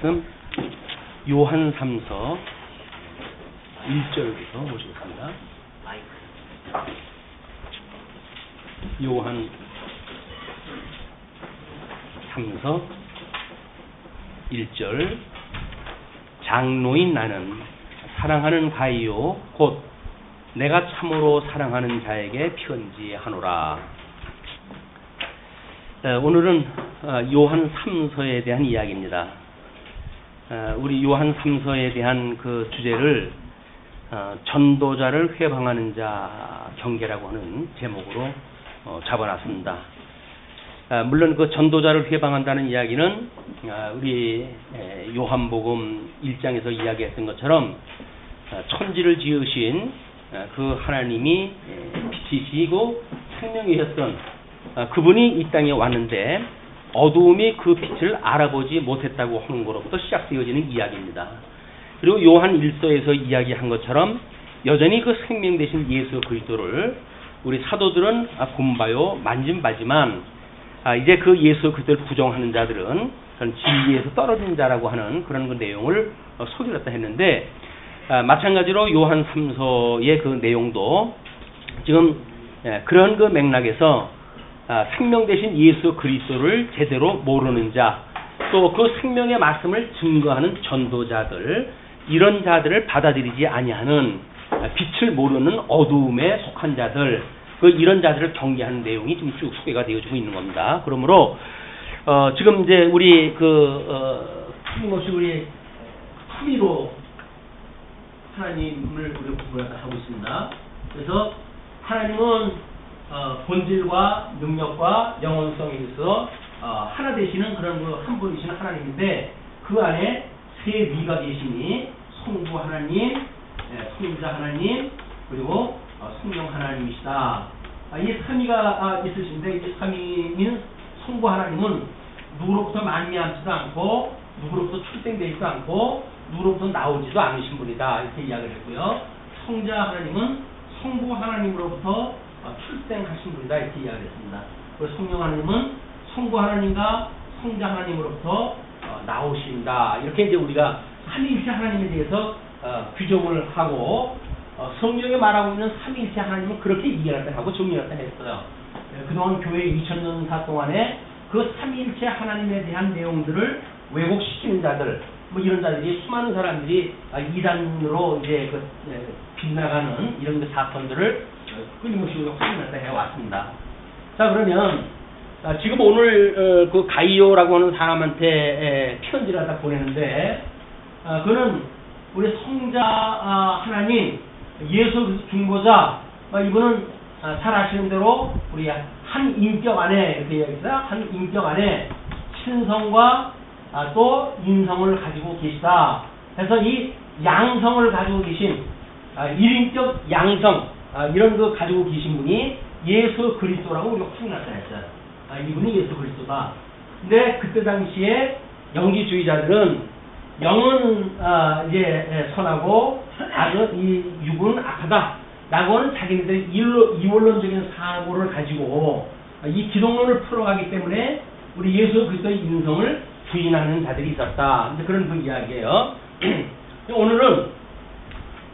말씀 요한 3서 1절부터 보시겠습니다. 요한 3서 1절 장로인 나는 사랑하는 가이요 곧 내가 참으로 사랑하는 자에게 편지하노라. 오늘은 요한 3서에 대한 이야기입니다. 우리 요한 3서에 대한 그 주제를 전도자를 회방하는 자 경계라고 하는 제목으로 잡아놨습니다. 물론 그 전도자를 회방한다는 이야기는 우리 요한복음 1장에서 이야기했던 것처럼 천지를 지으신 그 하나님이 빛이시고 생명이셨던 그분이 이 땅에 왔는데 어두움이 그 빛을 알아보지 못했다고 하는 것으로부터 시작되어지는 이야기입니다. 그리고 요한 1서에서 이야기한 것처럼 여전히 그 생명 되신 예수 그리스도를 우리 사도들은 본바요 만진 바지만 이제 그 예수 그리스도를 부정하는 자들은 그런 진리에서 떨어진 자라고 하는 그런 그 내용을 소개했다 했는데 마찬가지로 요한 3서의 그 내용도 지금 그런 그 맥락에서 생명 되신 예수 그리스도를 제대로 모르는 자, 또 그 생명의 말씀을 증거하는 전도자들, 이런 자들을 받아들이지 아니하는 빛을 모르는 어두움에 속한 자들, 이런 자들을 경계하는 내용이 지금 쭉 소개가 되어지고 있는 겁니다. 그러므로 지금 이제 우리 틀림없이 우리 품위로 하나님을 우리가 공부를 하고 있습니다. 그래서 하나님은 본질과 능력과 영원성에 있어서 하나 되시는 그런 한 분이신 하나님인데 그 안에 세 위가 계시니 성부 하나님, 성자 하나님, 그리고 성령 하나님이시다. 이 삼위가 있으신데 이 삼위인 성부 하나님은 누구로부터 만미하지도 않고 누구로부터 출생되지도 않고 누구로부터 나오지도 않으신 분이다. 이렇게 이야기를 했고요. 성자 하나님은 성부 하나님으로부터 출생하신 분이다. 이렇게 이야기했습니다. 그리고 성령 하나님은 성부 하나님과 성자 하나님으로부터 나오신다. 이렇게 이제 우리가 삼위일체 하나님에 대해서 규정을 하고 성경에 말하고 있는 삼위일체 하나님은 그렇게 이해를 하고 정리를 했어요. 그동안 교회 2000년사 동안에 그 삼위일체 하나님에 대한 내용들을 왜곡시키는 자들, 이런 자들이 수많은 사람들이 이단으로 이제 빗나가는 이런 그 사건들을 끊임없이 확인을 해왔습니다. 자, 그러면 지금 오늘 그 가이오라고 하는 사람한테 편지를 하다 보내는데 그는 우리 성자 하나님 예수 중보자 이분은 잘 아시는 대로 우리 한 인격 안에 이렇게 이야기했어요. 한 인격 안에 신성과 또 인성을 가지고 계시다. 그래서 이 양성을 가지고 계신 일인격 양성 이런 거 가지고 계신 분이 예수 그리스도라고 우리가 확인하자 했어요. 이분이 예수 그리스도다. 근데 그때 당시에 영지주의자들은 영은 이제 선하고 이 육은 악하다라고 하는 자기네들의 이원론적인 사고를 가지고 이 기독론을 풀어가기 때문에 우리 예수 그리스도의 인성을 부인하는 자들이 있었다. 이제 그런 그 이야기예요. 오늘은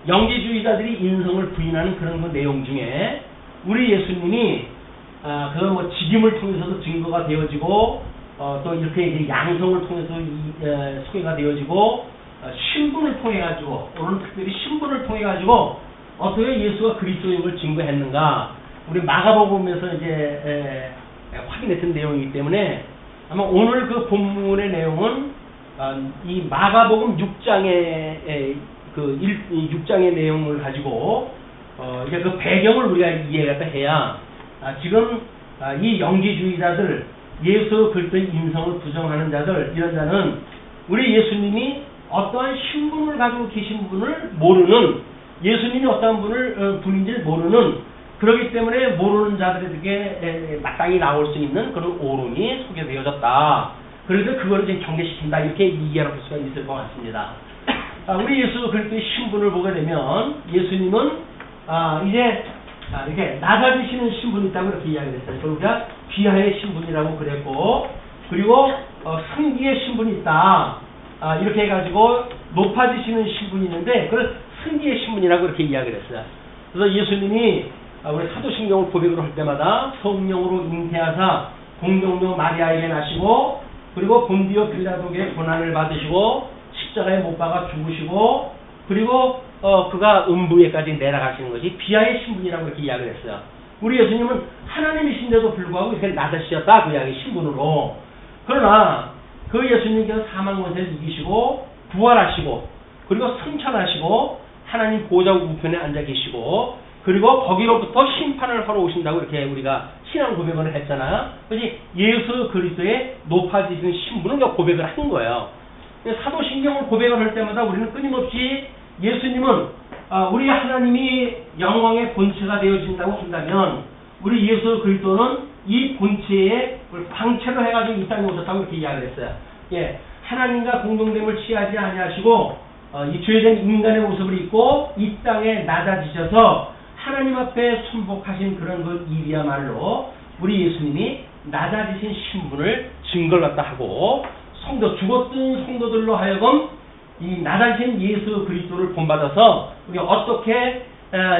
영지주의자들이 인성을 부인하는 그런 그 내용 중에 우리 예수님이 직임을 통해서도 증거가 되어지고 또 이렇게 이제 양성을 통해서 소개가 되어지고 신분을 통해 가지고 오늘 특별히 신분을 통해 가지고 어떻게 예수가 그리스도인 걸 증거했는가 우리 마가복음에서 이제 확인했던 내용이기 때문에 아마 오늘 그 본문의 내용은 이 마가복음 6장의 6장의 내용을 가지고 이제 그 배경을 우리가 이해가 해야 지금 이 영지주의자들 예수 그리스도의 인성을 부정하는 자들 이런 자는 우리 예수님이 어떠한 신분을 가지고 계신 분을 모르는 예수님이 어떠한 분인지를 모르는 그렇기 때문에 모르는 자들에게 마땅히 나올 수 있는 그런 오론이 소개되어졌다. 그래서 그거를 지금 경계시킨다. 이렇게 이해할 수가 있을 것 같습니다. 우리 예수 그리스도의 신분을 보게 되면 예수님은 이제 이렇게 낮아지시는 신분이 있다고 이렇게 이야기를 했어요. 그러니까 귀하의 신분이라고 그랬고, 그리고 승기의 신분이 있다. 이렇게 해가지고 높아지시는 신분이 있는데 그걸 승기의 신분이라고 이렇게 이야기를 했어요. 그래서 예수님이 우리 사도신경을 고백을 할 때마다 성령으로 잉태하사 공동묘 마리아에게 나시고 그리고 본디오 빌라도에게 고난을 받으시고 십자가에 못 박아 죽으시고 그리고 그가 음부에까지 내려가시는 것이 비하의 신분이라고 이렇게 이야기를 했어요. 우리 예수님은 하나님이신데도 불구하고 이렇게 낮으셨다 그 이야기 신분으로. 그러나 그 예수님께서 사망 권세를 이기시고 부활하시고 그리고 승천하시고 하나님 보좌 우편에 앉아 계시고 그리고 거기로부터 심판을 하러 오신다고 이렇게 우리가 신앙 고백을 했잖아요. 그래서 예수 그리스도의 높아지신 신분을 고백을 한 거예요. 사도신경을 고백을 할 때마다 우리는 끊임없이 예수님은 우리 하나님이 영광의 본체가 되어진다고 한다면 우리 예수 그리스도는 이 본체에 방체로 해가지고 이 땅에 오셨다고 이렇게 이야기를 했어요. 예, 하나님과 공동됨을 취하지 아니하시고 이 죄된 인간의 모습을 입고 이 땅에 낮아지셔서 하나님 앞에 순복하신 그런 그 일이야말로 우리 예수님이 낮아지신 신분을 증거를 갖다 하고 죽었던 성도들로 하여금 이 낮아진 예수 그리스도를 본받아서 우리가 어떻게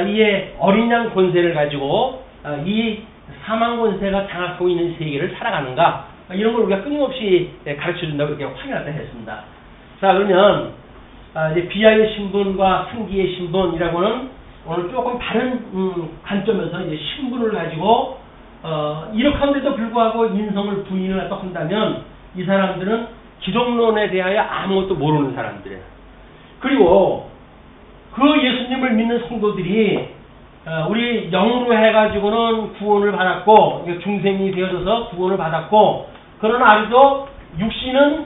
이 어린 양 권세를 가지고 이 사망 권세가 장악하고 있는 세계를 살아가는가 이런 걸 우리가 끊임없이 가르쳐준다고 이렇게 확인하다 했습니다. 자 그러면 이제 비하의 신분과 승기의 신분이라고는 오늘 조금 다른 관점에서 이제 신분을 가지고 이렇게 한데도 불구하고 인성을 부인을 한다면 이 사람들은 기독론에 대하여 아무것도 모르는 사람들이에요. 그리고 그 예수님을 믿는 성도들이 우리 영으로 해가지고는 구원을 받았고 중생이 되어져서 구원을 받았고 그러나 아직도 육신은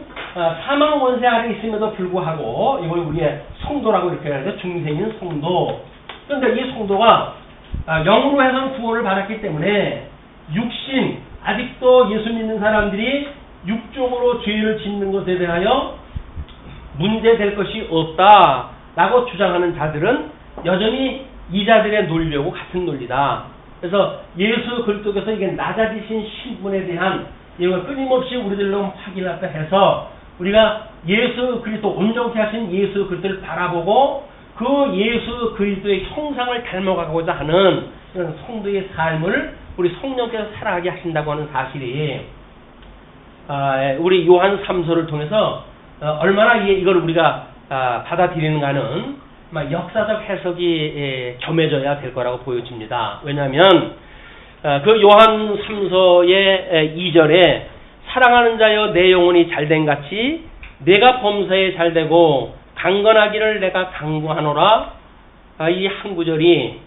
사망 원세 아래 있음에도 불구하고 이걸 우리의 성도라고 이렇게 하죠. 중생인 성도. 그런데 이 성도가 영으로 해서 구원을 받았기 때문에 육신 아직도 예수 믿는 사람들이 육종으로 죄를 짓는 것에 대하여 문제될 것이 없다라고 주장하는 자들은 여전히 이 자들의 논리하고 같은 논리다. 그래서 예수 그리스도께서 이게 낮아지신 신분에 대한 이걸 끊임없이 우리들로 확인하다 해서 우리가 예수 그리스도 온전케 하신 예수 그리스도를 바라보고 그 예수 그리스도의 형상을 닮아가고자 하는 이런 성도의 삶을 우리 성령께서 살아가게 하신다고 하는 사실이 우리 요한 3서를 통해서 얼마나 이걸 우리가 받아들이는가는 역사적 해석이 겸해져야 될 거라고 보여집니다. 왜냐하면 그 요한 3서의 2절에 사랑하는 자여 내 영혼이 잘된 같이 내가 범사에 잘되고 강건하기를 내가 강구하노라. 이 한 구절이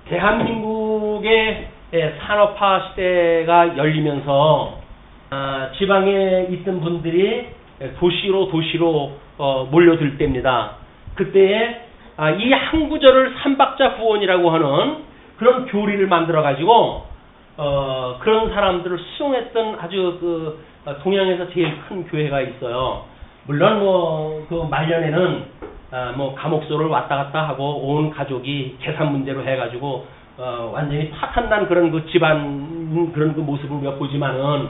대한민국의 산업화 시대가 열리면서 지방에 있던 분들이 도시로 몰려들 때입니다. 그때에 이 한 구절을 삼박자 구원이라고 하는 그런 교리를 만들어 가지고 그런 사람들을 수용했던 아주 동양에서 제일 큰 교회가 있어요. 물론 그 말년에는 감옥소를 왔다 갔다 하고 온 가족이 재산 문제로 해가지고 완전히 파탄난 그런 그 집안 그런 그 모습을 우리가 보지만은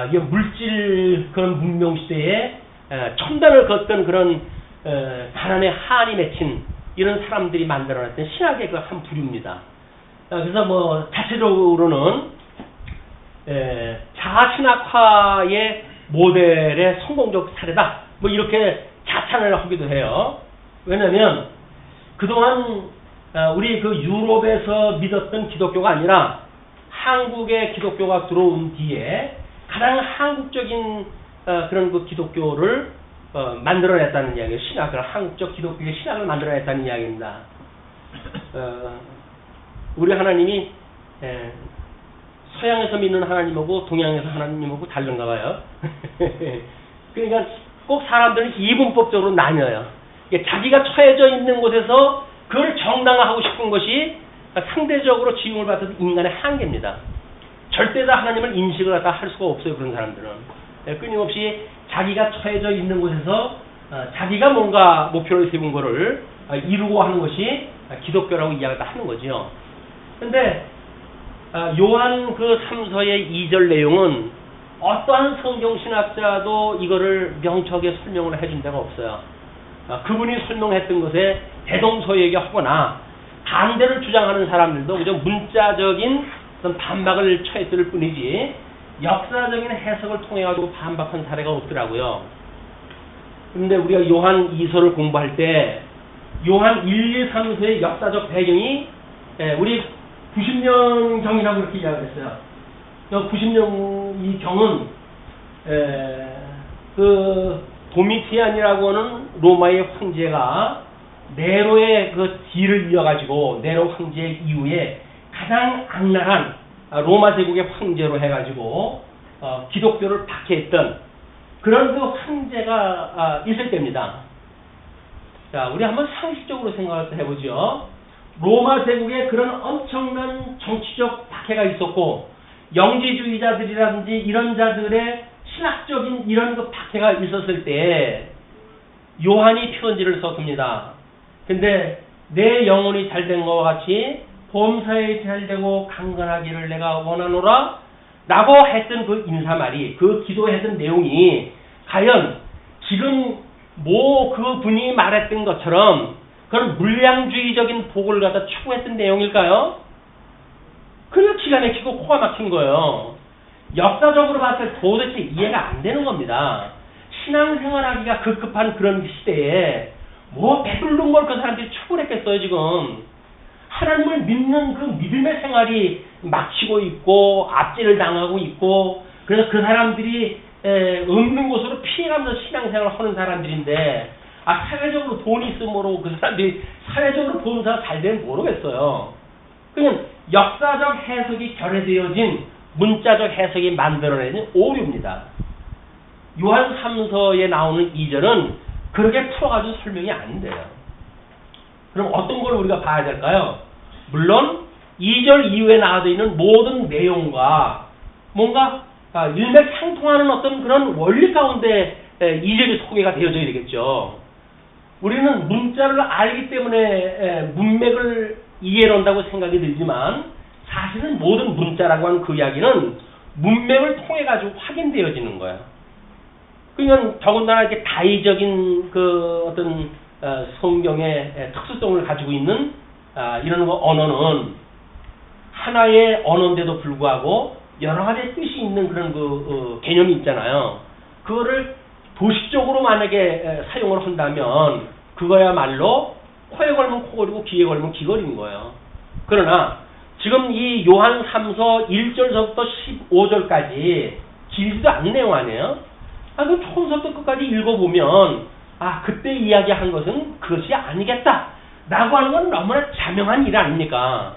이게 물질 그런 문명 시대에 첨단을 걷던 그런 가난의 한이 맺힌 이런 사람들이 만들어냈던 신학의 그 한 부류입니다. 그래서 자체적으로는 자아신학화의 모델의 성공적 사례다. 이렇게 자찬을 하기도 해요. 왜냐하면 그동안 우리 그 유럽에서 믿었던 기독교가 아니라 한국의 기독교가 들어온 뒤에 가장 한국적인 그런 그 기독교를 만들어냈다는 이야기예요. 신학을 한국적 기독교의 신학을 만들어냈다는 이야기입니다. 우리 하나님이 서양에서 믿는 하나님하고 동양에서 하나님하고 다른가 봐요. 그러니까 꼭 사람들은 이분법적으로 나뉘어요. 자기가 처해져 있는 곳에서 그걸 정당화하고 싶은 것이 상대적으로 지음을 받은 인간의 한계입니다. 절대 다 하나님을 인식을 다 할 수가 없어요. 그런 사람들은. 끊임없이 자기가 처해져 있는 곳에서 자기가 뭔가 목표를 세운 거를 이루고 하는 것이 기독교라고 이야기를 하는 거죠. 근데 요한 그 3서의 2절 내용은 어떠한 성경 신학자도 이거를 명확하게 설명을 해준 데가 없어요. 그분이 설명했던 것에 대동소이하거나 반대를 주장하는 사람들도 그저 문자적인 어떤 반박을 처했을 뿐이지 역사적인 해석을 통해 가지고 반박한 사례가 없더라고요. 그런데 우리가 요한 2서를 공부할 때 요한 1, 2, 3서의 역사적 배경이 우리 90년경이라고 이렇게 이야기했어요. 90년 이 경은 그 도미티안이라고 하는 로마의 황제가 네로의 그 뒤를 이어가지고 네로 황제 이후에 가장 악랄한 로마 제국의 황제로 해가지고 기독교를 박해했던 그런 그 황제가 있을 때입니다. 자, 우리 한번 상식적으로 생각을 해보죠. 로마 제국에 그런 엄청난 정치적 박해가 있었고 영지주의자들이라든지 이런 자들의 신학적인 이런 그 박해가 있었을 때 요한이 편지를 썼습니다. 근데 내 영혼이 잘된 것과 같이 범사에 잘되고 강건하기를 내가 원하노라 라고 했던 그 인사말이 그 기도했던 내용이 과연 지금 그분이 말했던 것처럼 그런 물량주의적인 복을 갖다 추구했던 내용일까요? 그냥 기가 막히고 코가 막힌 거예요. 역사적으로 봤을 때 도대체 이해가 안 되는 겁니다. 신앙생활하기가 급급한 그런 시대에 배불른 걸 그 사람들이 추구를 했겠어요, 지금. 하나님을 믿는 그 믿음의 생활이 막히고 있고 압제를 당하고 있고 그래서 그 사람들이 없는 곳으로 피해가면서 신앙생활을 하는 사람들인데 사회적으로 돈이 있으므로 그 사람들이 사회적으로 봉사가 잘 되면 모르겠어요. 그냥 역사적 해석이 결여되어진 문자적 해석이 만들어내는 오류입니다. 요한 3서에 나오는 2절은 그렇게 풀어가지고 설명이 안 돼요. 그럼 어떤 걸 우리가 봐야 될까요? 물론 2절 이후에 나와져 있는 모든 내용과 뭔가 일맥상통하는 어떤 그런 원리 가운데 2절이 소개가 되어져야 되겠죠. 우리는 문자를 알기 때문에 문맥을 이해한다고 생각이 들지만 사실은 모든 문자라고 하는 그 이야기는 문맥을 통해 가지고 확인되어지는 거예요. 그러니까 더군다나 이렇게 다의적인 그 어떤 성경의 특수성을 가지고 있는 이런 언어는 하나의 언어인데도 불구하고 여러 가지 뜻이 있는 그런 그 개념이 있잖아요. 그거를 도식적으로 만약에 사용을 한다면 그거야말로 코에 걸면 코걸이고 귀에 걸면 귀걸인 거예요. 그러나 지금 이 요한 3서 1절서부터 15절까지 길지도 않은 내용 아니에요? 그 처음부터 끝까지 읽어보면 그때 이야기한 것은 그것이 아니겠다 라고 하는 건 너무나 자명한 일 아닙니까?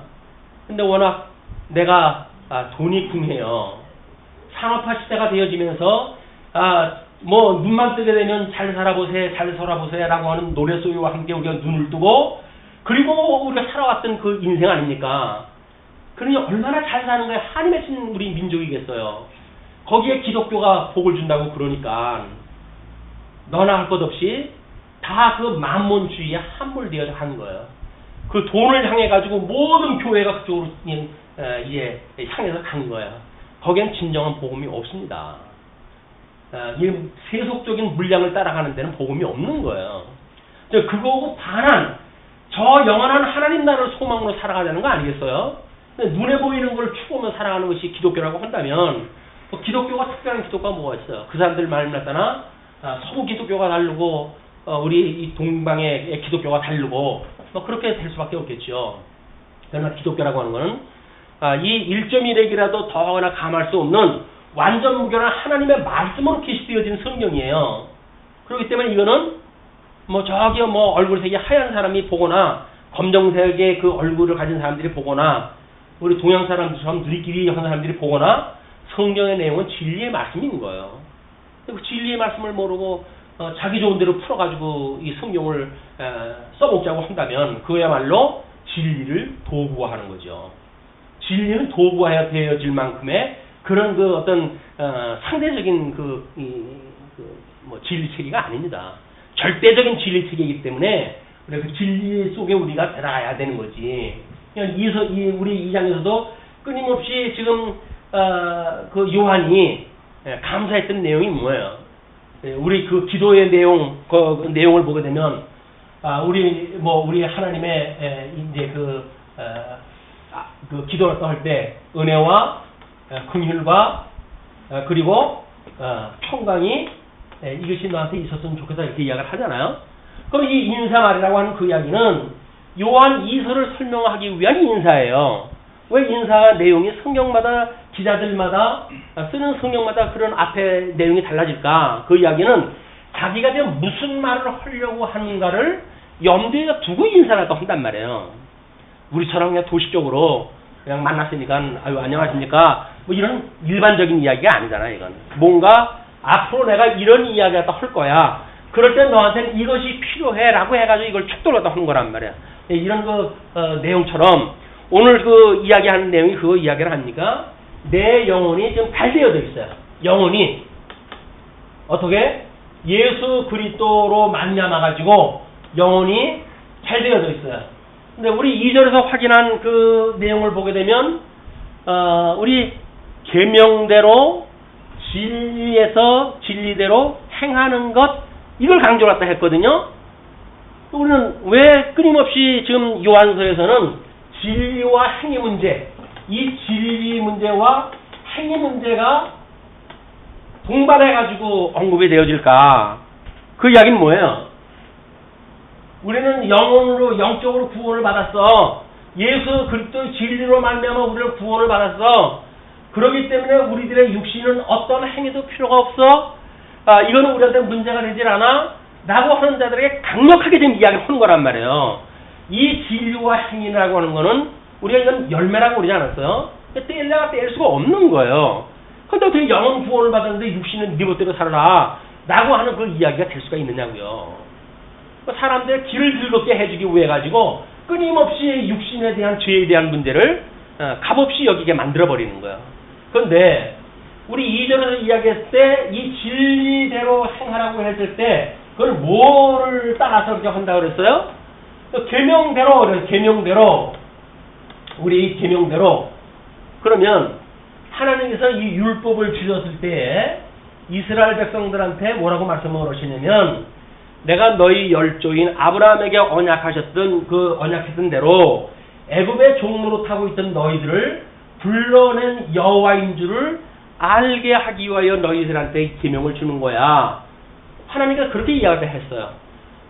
근데 워낙 내가 돈이 궁해요. 산업화 시대가 되어지면서 눈만 뜨게 되면 잘 살아보세 잘 살아보세 라고 하는 노래소리와 함께 우리가 눈을 뜨고 그리고 우리가 살아왔던 그 인생 아닙니까? 그러니 얼마나 잘 사는 거야 한이 맺힌 우리 민족이겠어요. 거기에 기독교가 복을 준다고 그러니까 너나 할 것 없이 다 그 만몬주의에 함몰되어서 한 거예요. 그 돈을 향해 가지고 모든 교회가 그쪽으로 이제 향해서 간 거예요. 거기엔 진정한 복음이 없습니다. 이 세속적인 물량을 따라가는 데는 복음이 없는 거예요. 그거하고 반한 저 영원한 하나님 나라를 소망으로 살아가자는 거 아니겠어요? 눈에 보이는 걸 추구하며 살아가는 것이 기독교라고 한다면 기독교가 특별한 기독교가 뭐가 있어요? 그 사람들 말마다나 서구 기독교가 다르고 우리 이 동방의 기독교가 다르고 그렇게 될 수밖에 없겠죠. 그러나 기독교라고 하는 것은 이 1.1핵이라도 더하거나 감할 수 없는 완전 무결한 하나님의 말씀으로 계시되어진 성경이에요. 그렇기 때문에 이거는 얼굴색이 하얀 사람이 보거나 검정색의 그 얼굴을 가진 사람들이 보거나 우리 동양 사람들처럼 누리끼리 하는 사람들이 보거나 성경의 내용은 진리의 말씀인 거예요. 그 진리의 말씀을 모르고 자기 좋은 대로 풀어가지고 이 성경을 써먹자고 한다면 그야말로 진리를 도구화하는 거죠. 진리는 도구화해야 되어질 만큼의 그런 그 어떤 상대적인 진리 체계가 아닙니다. 절대적인 진리 체계이기 때문에 그 진리 속에 우리가 들어가야 되는 거지. 우리 2장에서도 끊임없이 지금 그 요한이 감사했던 내용이 뭐예요? 우리 그 기도의 내용, 그 내용을 보게 되면, 우리 하나님의 이제 그 기도를 할 때 은혜와 긍휼과 그리고 평강이 이것이 너한테 있었으면 좋겠다 이렇게 이야기를 하잖아요. 그럼 이 인사말이라고 하는 그 이야기는 요한 2서를 설명하기 위한 인사예요. 왜 인사 내용이 성경마다 기자들마다 쓰는 성경마다 그런 앞에 내용이 달라질까? 그 이야기는 자기가 지금 무슨 말을 하려고 하는가를 염두에 두고 인사를 한단 말이에요. 우리처럼 그냥 도식적으로 그냥 만났으니까 아유 안녕하십니까 뭐 이런 일반적인 이야기가 아니잖아요. 이건 뭔가 앞으로 내가 이런 이야기를 할 거야. 그럴 때 너한테는 이것이 필요해라고 해가지고 이걸 축도를 하는 거란 말이야. 이런 내용처럼 오늘 그 이야기하는 내용이 그거 이야기를 합니까? 내 영혼이 지금 발되어져 있어요. 영혼이 어떻게 예수 그리스도로 말미암아가지고 영혼이 잘되어져 있어요. 근데 우리 2절에서 확인한 그 내용을 보게 되면 우리 계명대로 진리에서 진리대로 행하는 것 이걸 강조했다 했거든요. 우리는 왜 끊임없이 지금 요한서에서는 진리와 행위 문제, 이 진리 문제와 행위 문제가 동반해가지고 언급이 되어질까? 그 이야기는 뭐예요? 우리는 영혼으로 영적으로 구원을 받았어. 예수 그리스도의 진리로 말미암아 우리를 구원을 받았어. 그렇기 때문에 우리들의 육신은 어떤 행위도 필요가 없어. 이거는 우리한테 문제가 되질 않아. 라고 하는 자들에게 강력하게 된 이야기를 하는 거란 말이에요. 이 진리와 행위라고 하는 거는 우리가 이건 열매라고 그러지 않았어요? 떼려가 뗄 수가 없는 거예요. 근데 어떻게 영혼 구원을 받았는데 육신은 네 멋대로 살아라. 라고 하는 그 이야기가 될 수가 있느냐고요. 사람들 길을 즐겁게 해주기 위해 가지고 끊임없이 육신에 대한 죄에 대한 문제를 값없이 여기게 만들어버리는 거예요. 그런데 우리 2절에서 이야기했을 때 이 진리대로 행하라고 했을 때 그걸 뭐를 따라서 그렇게 한다고 그랬어요? 계명대로 우리 계명대로 그러면 하나님께서 이 율법을 주셨을 때에 이스라엘 백성들한테 뭐라고 말씀을 하시냐면 내가 너희 열조인 아브라함에게 언약하셨던 그 언약했던 대로 애굽의 종로로 타고 있던 너희들을 불러낸 여호와인 줄을 알게 하기 위하여 너희들한테 계명을 주는 거야. 하나님께서 그렇게 이야기를 했어요.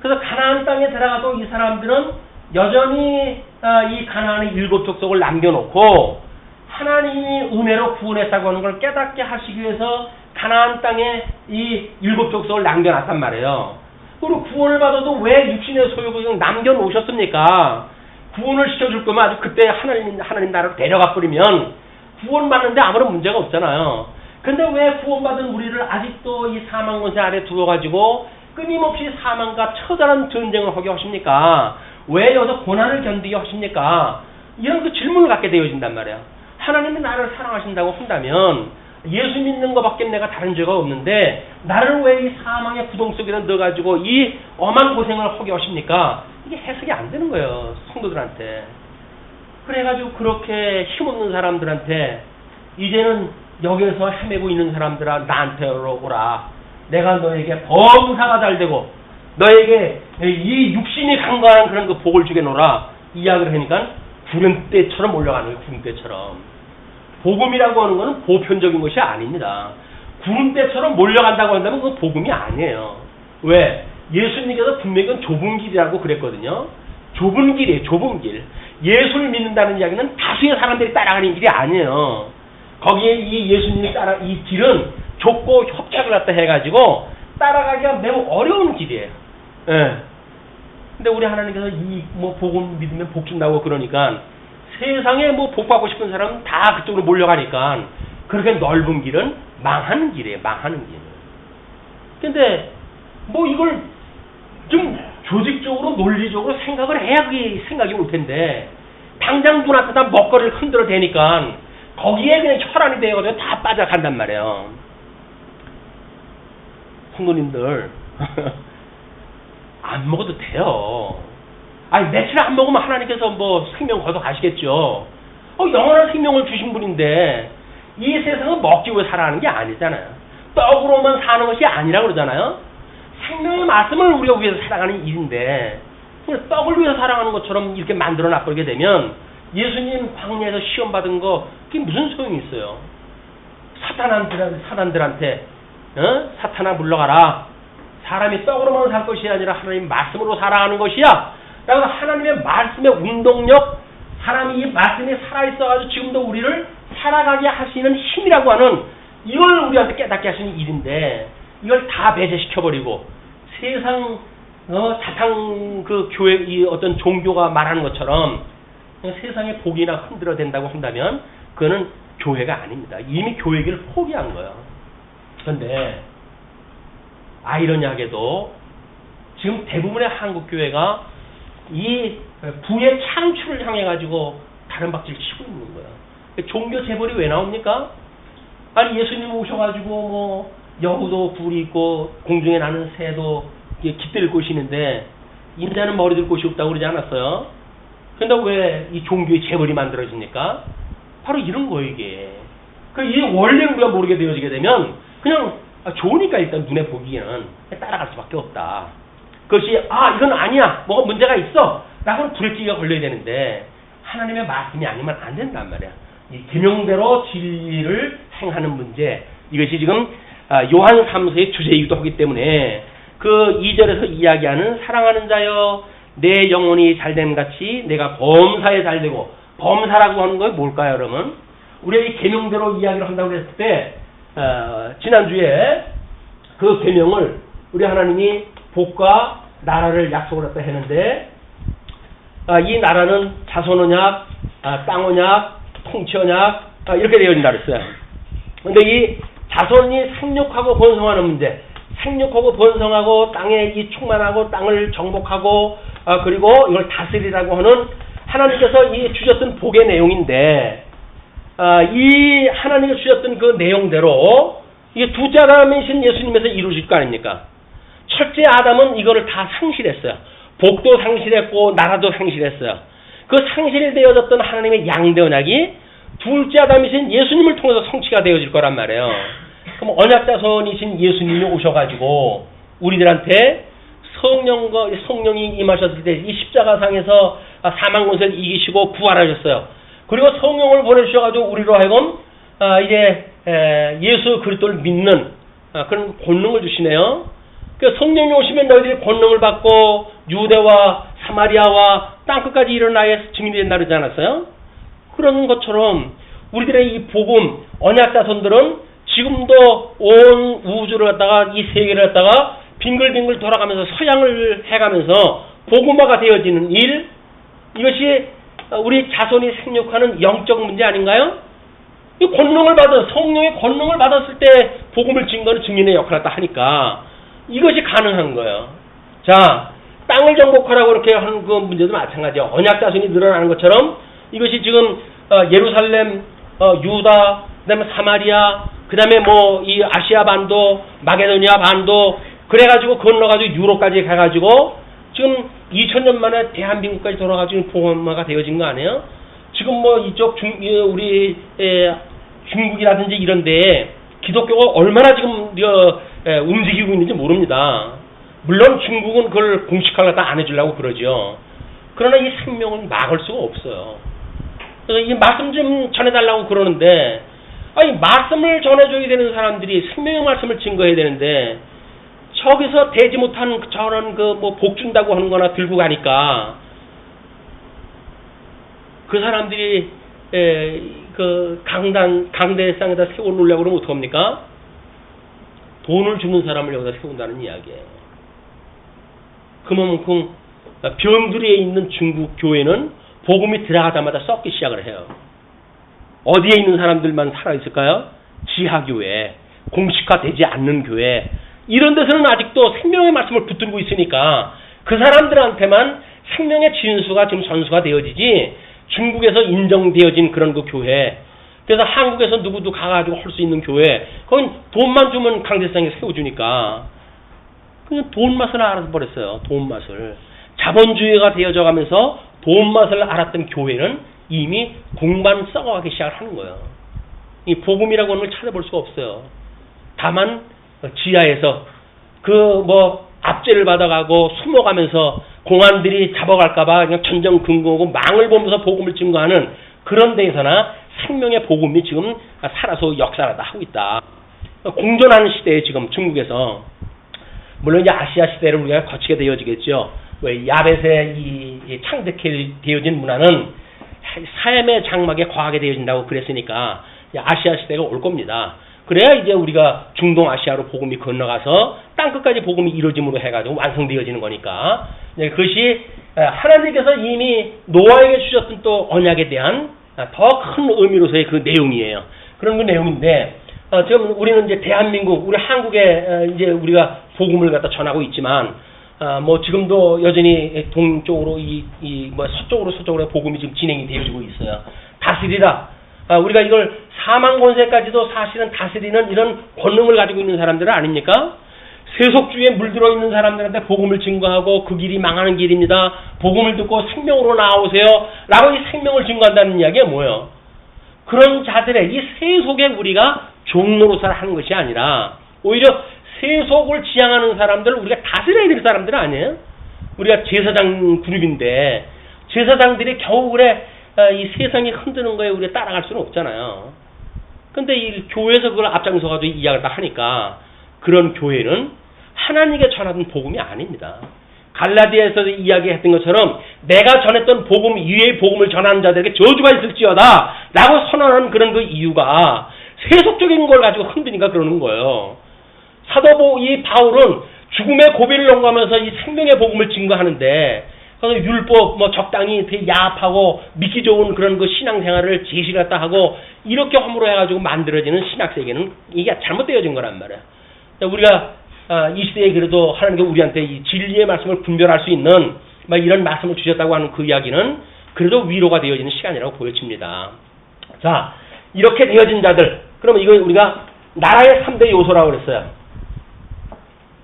그래서 가나안 땅에 들어가도 이 사람들은 여전히 이 가나안의 7 족속을 남겨놓고 하나님이 은혜로 구원했다고 하는 걸 깨닫게 하시기 위해서 가나안 땅에 이 7 족속을 남겨놨단 말이에요. 그리고 구원을 받아도 왜 육신의 소욕을 남겨놓으셨습니까? 구원을 시켜줄 거면 아주 그때 하나님 나라로 데려가 버리면 구원받는데 아무런 문제가 없잖아요. 근데 왜 구원받은 우리를 아직도 이 사망 권세 아래 두어가지고 끊임없이 사망과 처절한 전쟁을 하게 하십니까? 왜 여기서 고난을 견디게 하십니까? 이런 그 질문을 갖게 되어진단 말이에요. 하나님이 나를 사랑하신다고 한다면 예수 믿는 것밖에 내가 다른 죄가 없는데 나를 왜 이 사망의 구덩 속에다 넣어가지고 이 엄한 고생을 하게 하십니까? 이게 해석이 안 되는 거예요. 성도들한테. 그래가지고 그렇게 힘없는 사람들한테 이제는 여기에서 헤매고 있는 사람들아 나한테 오라. 내가 너에게 범사가 잘 되고 너에게 이 육신이 강건한 그런 그 복을 주겠노라. 이야기를 하니까 구름대처럼 올라가는 거예요. 구름대처럼. 복음이라고 하는 것은 보편적인 것이 아닙니다. 구름대처럼 몰려간다고 한다면 그건 복음이 아니에요. 왜? 예수님께서 분명히 좁은 길이라고 그랬거든요. 좁은 길이에요. 좁은 길. 예수를 믿는다는 이야기는 다수의 사람들이 따라가는 길이 아니에요. 거기에 이 예수님이 이 길은 좁고 협착을 갖다 해가지고 따라가기가 매우 어려운 길이에요. 예. 근데 우리 하나님께서 이 복음 믿으면 복 준다고 그러니까 세상에 복 받고 싶은 사람은 다 그쪽으로 몰려가니까 그렇게 넓은 길은 망하는 길이에요. 망하는 길. 근데 이걸 좀 조직적으로 논리적으로 생각을 해야 그게 생각이 올 텐데 당장 눈앞에 다 먹거리를 흔들어 대니까 거기에 그냥 혈안이 되어가지고 다 빠져간단 말이에요. 성도님들 안 먹어도 돼요. 아니 며칠 안 먹으면 하나님께서 생명 걷어 가시겠죠. 영원한 생명을 주신 분인데 이 세상은 먹기 위해 살아가는 게 아니잖아요. 떡으로만 사는 것이 아니라 그러잖아요. 생명의 말씀을 우리가 위해서 살아가는 일인데 떡을 위해서 살아가는 것처럼 이렇게 만들어 놔버리게 되면 예수님 광야에서 시험 받은 거 그게 무슨 소용이 있어요? 사단들한테 사탄아 물러가라. 사람이 떡으로만 살 것이 아니라 하나님 말씀으로 살아가는 것이야. 그래서 하나님의 말씀의 운동력, 사람이 이 말씀이 살아있어가지고 지금도 우리를 살아가게 할 수 있는 힘이라고 하는 이걸 우리한테 깨닫게 하시는 일인데 이걸 다 배제시켜버리고 세상 사탕 그 교회 이 어떤 종교가 말하는 것처럼 세상의 복이나 흔들어 된다고 한다면 그거는 교회가 아닙니다. 이미 교회를 포기한 거예요. 그런데 아이러니하게도 지금 대부분의 한국 교회가 이 부의 창출을 향해 가지고 다른 박질 치고 있는 거예요. 종교 재벌이 왜 나옵니까? 아니 예수님 오셔가지고 뭐 여우도 굴이 있고 공중에 나는 새도 깃들 곳이 있는데 인자는 머리 들 곳이 없다고 그러지 않았어요? 근데 왜 이 종교의 재벌이 만들어집니까? 바로 이런 거예요 이게. 이 원리를 우리가 모르게 되어지게 되면 그냥 좋으니까 일단 눈에 보기에는 따라갈 수밖에 없다. 그것이 이건 아니야 뭐가 문제가 있어 라고는 브레이크가 걸려야 되는데 하나님의 말씀이 아니면 안 된단 말이야. 이 계명대로 진리를 행하는 문제 이것이 지금 요한 3서의 주제이기도 하기 때문에 그 2절에서 이야기하는 사랑하는 자여 내 영혼이 잘됨 같이 내가 범사에 잘되고 범사라고 하는 건 뭘까요 여러분? 우리가 이 계명대로 이야기를 한다고 했을 때 지난주에 그 계명을 우리 하나님이 복과 나라를 약속을 했다 했는데 이 나라는 자손 언약, 땅 언약, 통치 언약 이렇게 되어진다 그랬어요. 그런데 이 자손이 생육하고 번성하는 문제, 생육하고 번성하고 땅에 이 충만하고 땅을 정복하고 그리고 이걸 다스리라고 하는 하나님께서 이 주셨던 복의 내용인데 이 하나님이 주셨던 그 내용대로 이게 둘째 아담이신 예수님에서 이루어질 거 아닙니까? 첫째 아담은 이거를 다 상실했어요. 복도 상실했고 나라도 상실했어요. 그 상실되어졌던 하나님의 양대 언약이 둘째 아담이신 예수님을 통해서 성취가 되어질 거란 말이에요. 그럼 언약자손이신 예수님이 오셔가지고 우리들한테 성령이 임하셨을 때 이 십자가상에서 사망 권세를 이기시고 부활하셨어요. 그리고 성령을 보내주셔가지고 우리로 하여금 이제 예수 그리스도를 믿는 그런 권능을 주시네요. 그 성령이 오시면 너희들이 권능을 받고 유대와 사마리아와 땅끝까지 이런 나의 증인이 된다 그러지 않았어요? 그런 것처럼 우리들의 이 복음 언약자손들은 지금도 온 우주를 갖다가 이 세계를 갖다가 빙글빙글 돌아가면서 서양을 해가면서 복음화가 되어지는 일 이것이 우리 자손이 생육하는 영적 문제 아닌가요? 이 권능을 받은 성령의 권능을 받았을 때 복음을 증거하는 증인의 역할을 다 하니까 이것이 가능한 거예요. 자, 땅을 정복하라고 이렇게 하는 그 문제도 마찬가지예요. 언약 자손이 늘어나는 것처럼 이것이 지금 예루살렘, 유다, 그다음에 사마리아, 그다음에 뭐 이 아시아 반도, 마게도니아 반도 그래가지고 건너가지고 유럽까지 가가지고 지금 2000년 만에 대한민국까지 돌아가지고 복음화가 되어진 거 아니에요? 지금 뭐 이쪽 우리 중국이라든지 이런데 기독교가 얼마나 지금 움직이고 있는지 모릅니다. 물론 중국은 그걸 공식화를 다 안 해주려고 그러죠. 그러나 이 생명은 막을 수가 없어요. 그래서 이 말씀 좀 전해달라고 그러는데 말씀을 전해줘야 되는 사람들이 생명의 말씀을 증거해야 되는데 저기서 되지 못한 저런 뭐 복 준다고 하는 거나 들고 가니까 그 사람들이 그 강대상에다 세워놓으려고 그러면 어떡합니까? 돈을 주는 사람을 여기다 세운다는 이야기예요. 그만큼 변두리에 있는 중국 교회는 복음이 들어가자마자 썩기 시작을 해요. 어디에 있는 사람들만 살아있을까요? 지하교회, 공식화되지 않는 교회 이런 데서는 아직도 생명의 말씀을 붙들고 있으니까 그 사람들한테만 생명의 진수가 지금 전수가 되어지지 중국에서 인정되어진 그런 그 교회 그래서 한국에서 누구도 가가지고 할 수 있는 교회 그건 돈만 주면 강대상에 세워주니까 그냥 돈 맛을 알아버렸어요. 돈 맛을. 자본주의가 되어져 가면서 돈 맛을 알았던 교회는 이미 공반 썩어가기 시작을 하는 거예요. 이 복음이라고 하는 걸 찾아볼 수가 없어요. 다만 지하에서 그 뭐 압제를 받아가고 숨어가면서 공안들이 잡아갈까봐 그냥 전전 근거하고 망을 보면서 복음을 증거하는 그런 데에서나 생명의 복음이 지금 살아서 역사하다 하고 있다. 공존하는 시대에 지금 중국에서 물론 이제 아시아 시대를 우리가 거치게 되어지겠죠. 왜 야벳의 이 창작해 되어진 문화는 삶의 장막에 거하게 되어진다고 그랬으니까 아시아 시대가 올 겁니다. 그래야 이제 우리가 중동 아시아로 복음이 건너가서 땅끝까지 복음이 이루어짐으로 해가지고 완성되어지는 거니까 그것이 하나님께서 이미 노아에게 주셨던 또 언약에 대한 더 큰 의미로서의 그 내용이에요. 그런 그 내용인데 지금 우리는 이제 대한민국, 우리 한국에 이제 우리가 복음을 갖다 전하고 있지만 뭐 지금도 여전히 동쪽으로 뭐 서쪽으로 복음이 지금 진행이 되어지고 있어요. 다스리라. 우리가 이걸 사망 권세까지도 사실은 다스리는 이런 권능을 가지고 있는 사람들은 아닙니까? 세속주의에 물들어 있는 사람들한테 복음을 증거하고 그 길이 망하는 길입니다. 복음을 듣고 생명으로 나오세요. 라고 이 생명을 증거한다는 이야기가 뭐예요? 그런 자들의 이 세속에 우리가 종로로서 하는 것이 아니라 오히려 세속을 지향하는 사람들을 우리가 다스려야 될 사람들은 아니에요. 우리가 제사장 그룹인데 제사장들이 겨우 그래 이 세상이 흔드는 거에 우리가 따라갈 수는 없잖아요. 근데 이 교회에서 그걸 앞장서가지고 이야기를 다 하니까 그런 교회는 하나님께 전하던 복음이 아닙니다. 갈라디아에서 이야기했던 것처럼 내가 전했던 복음 이외의 복음을 전하는 자들에게 저주가 있을지어다 라고 선언한 그런 그 이유가 세속적인 걸 가지고 흔드니까 그러는 거예요. 사도 이 바울은 죽음의 고비를 넘어가면서 이 생명의 복음을 증거하는데 그래서 율법 뭐 적당히 되게 야합하고 믿기 좋은 그런 그 신앙생활을 제시를 갖다 하고 이렇게 허물어 해가지고 만들어지는 신학세계는 이게 잘못되어진 거란 말이야. 우리가 이 시대에 그래도 하나님께 우리한테 이 진리의 말씀을 분별할 수 있는 막 이런 말씀을 주셨다고 하는 그 이야기는 그래도 위로가 되어지는 시간이라고 보여집니다. 자, 이렇게 되어진 자들, 그러면 이거 우리가 나라의 3대 요소라고 그랬어요.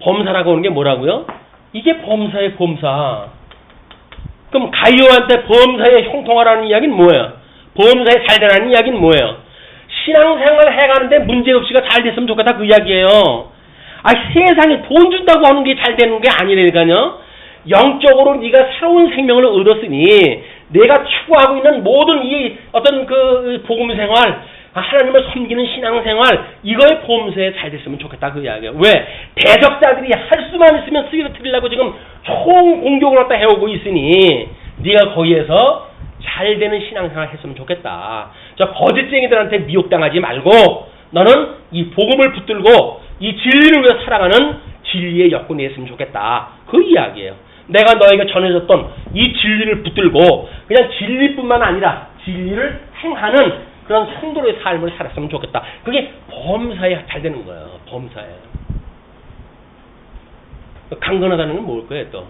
범사라고 하는 게 뭐라고요? 이게 범사의 범사. 그럼 가이오한테 범사에 형통하라는 이야기는 뭐예요? 범사에 잘 되라는 이야기는 뭐예요? 신앙생활 해가는데 문제없이가 잘 됐으면 좋겠다 그 이야기예요. 세상에 돈 준다고 하는 게 잘 되는 게 아니라니까요. 영적으로 네가 새로운 생명을 얻었으니 내가 추구하고 있는 모든 이 어떤 그 복음 생활, 하나님을 섬기는 신앙생활 이거의 범사에 잘 됐으면 좋겠다 그 이야기예요. 왜? 대적자들이 할 수만 있으면 쓰러뜨리려고 지금 총 공격을 갖다 해오고 있으니 네가 거기에서 잘 되는 신앙생활 했으면 좋겠다. 저 거짓쟁이들한테 미혹당하지 말고 너는 이 복음을 붙들고 이 진리를 위해 살아가는 진리의 여건이 했으면 좋겠다. 그 이야기예요. 내가 너에게 전해줬던 이 진리를 붙들고 그냥 진리뿐만 아니라 진리를 행하는 그런 성도의 삶을 살았으면 좋겠다. 그게 범사에 잘 되는 거예요. 범사에. 강건하다는 건 뭘 거예요 또?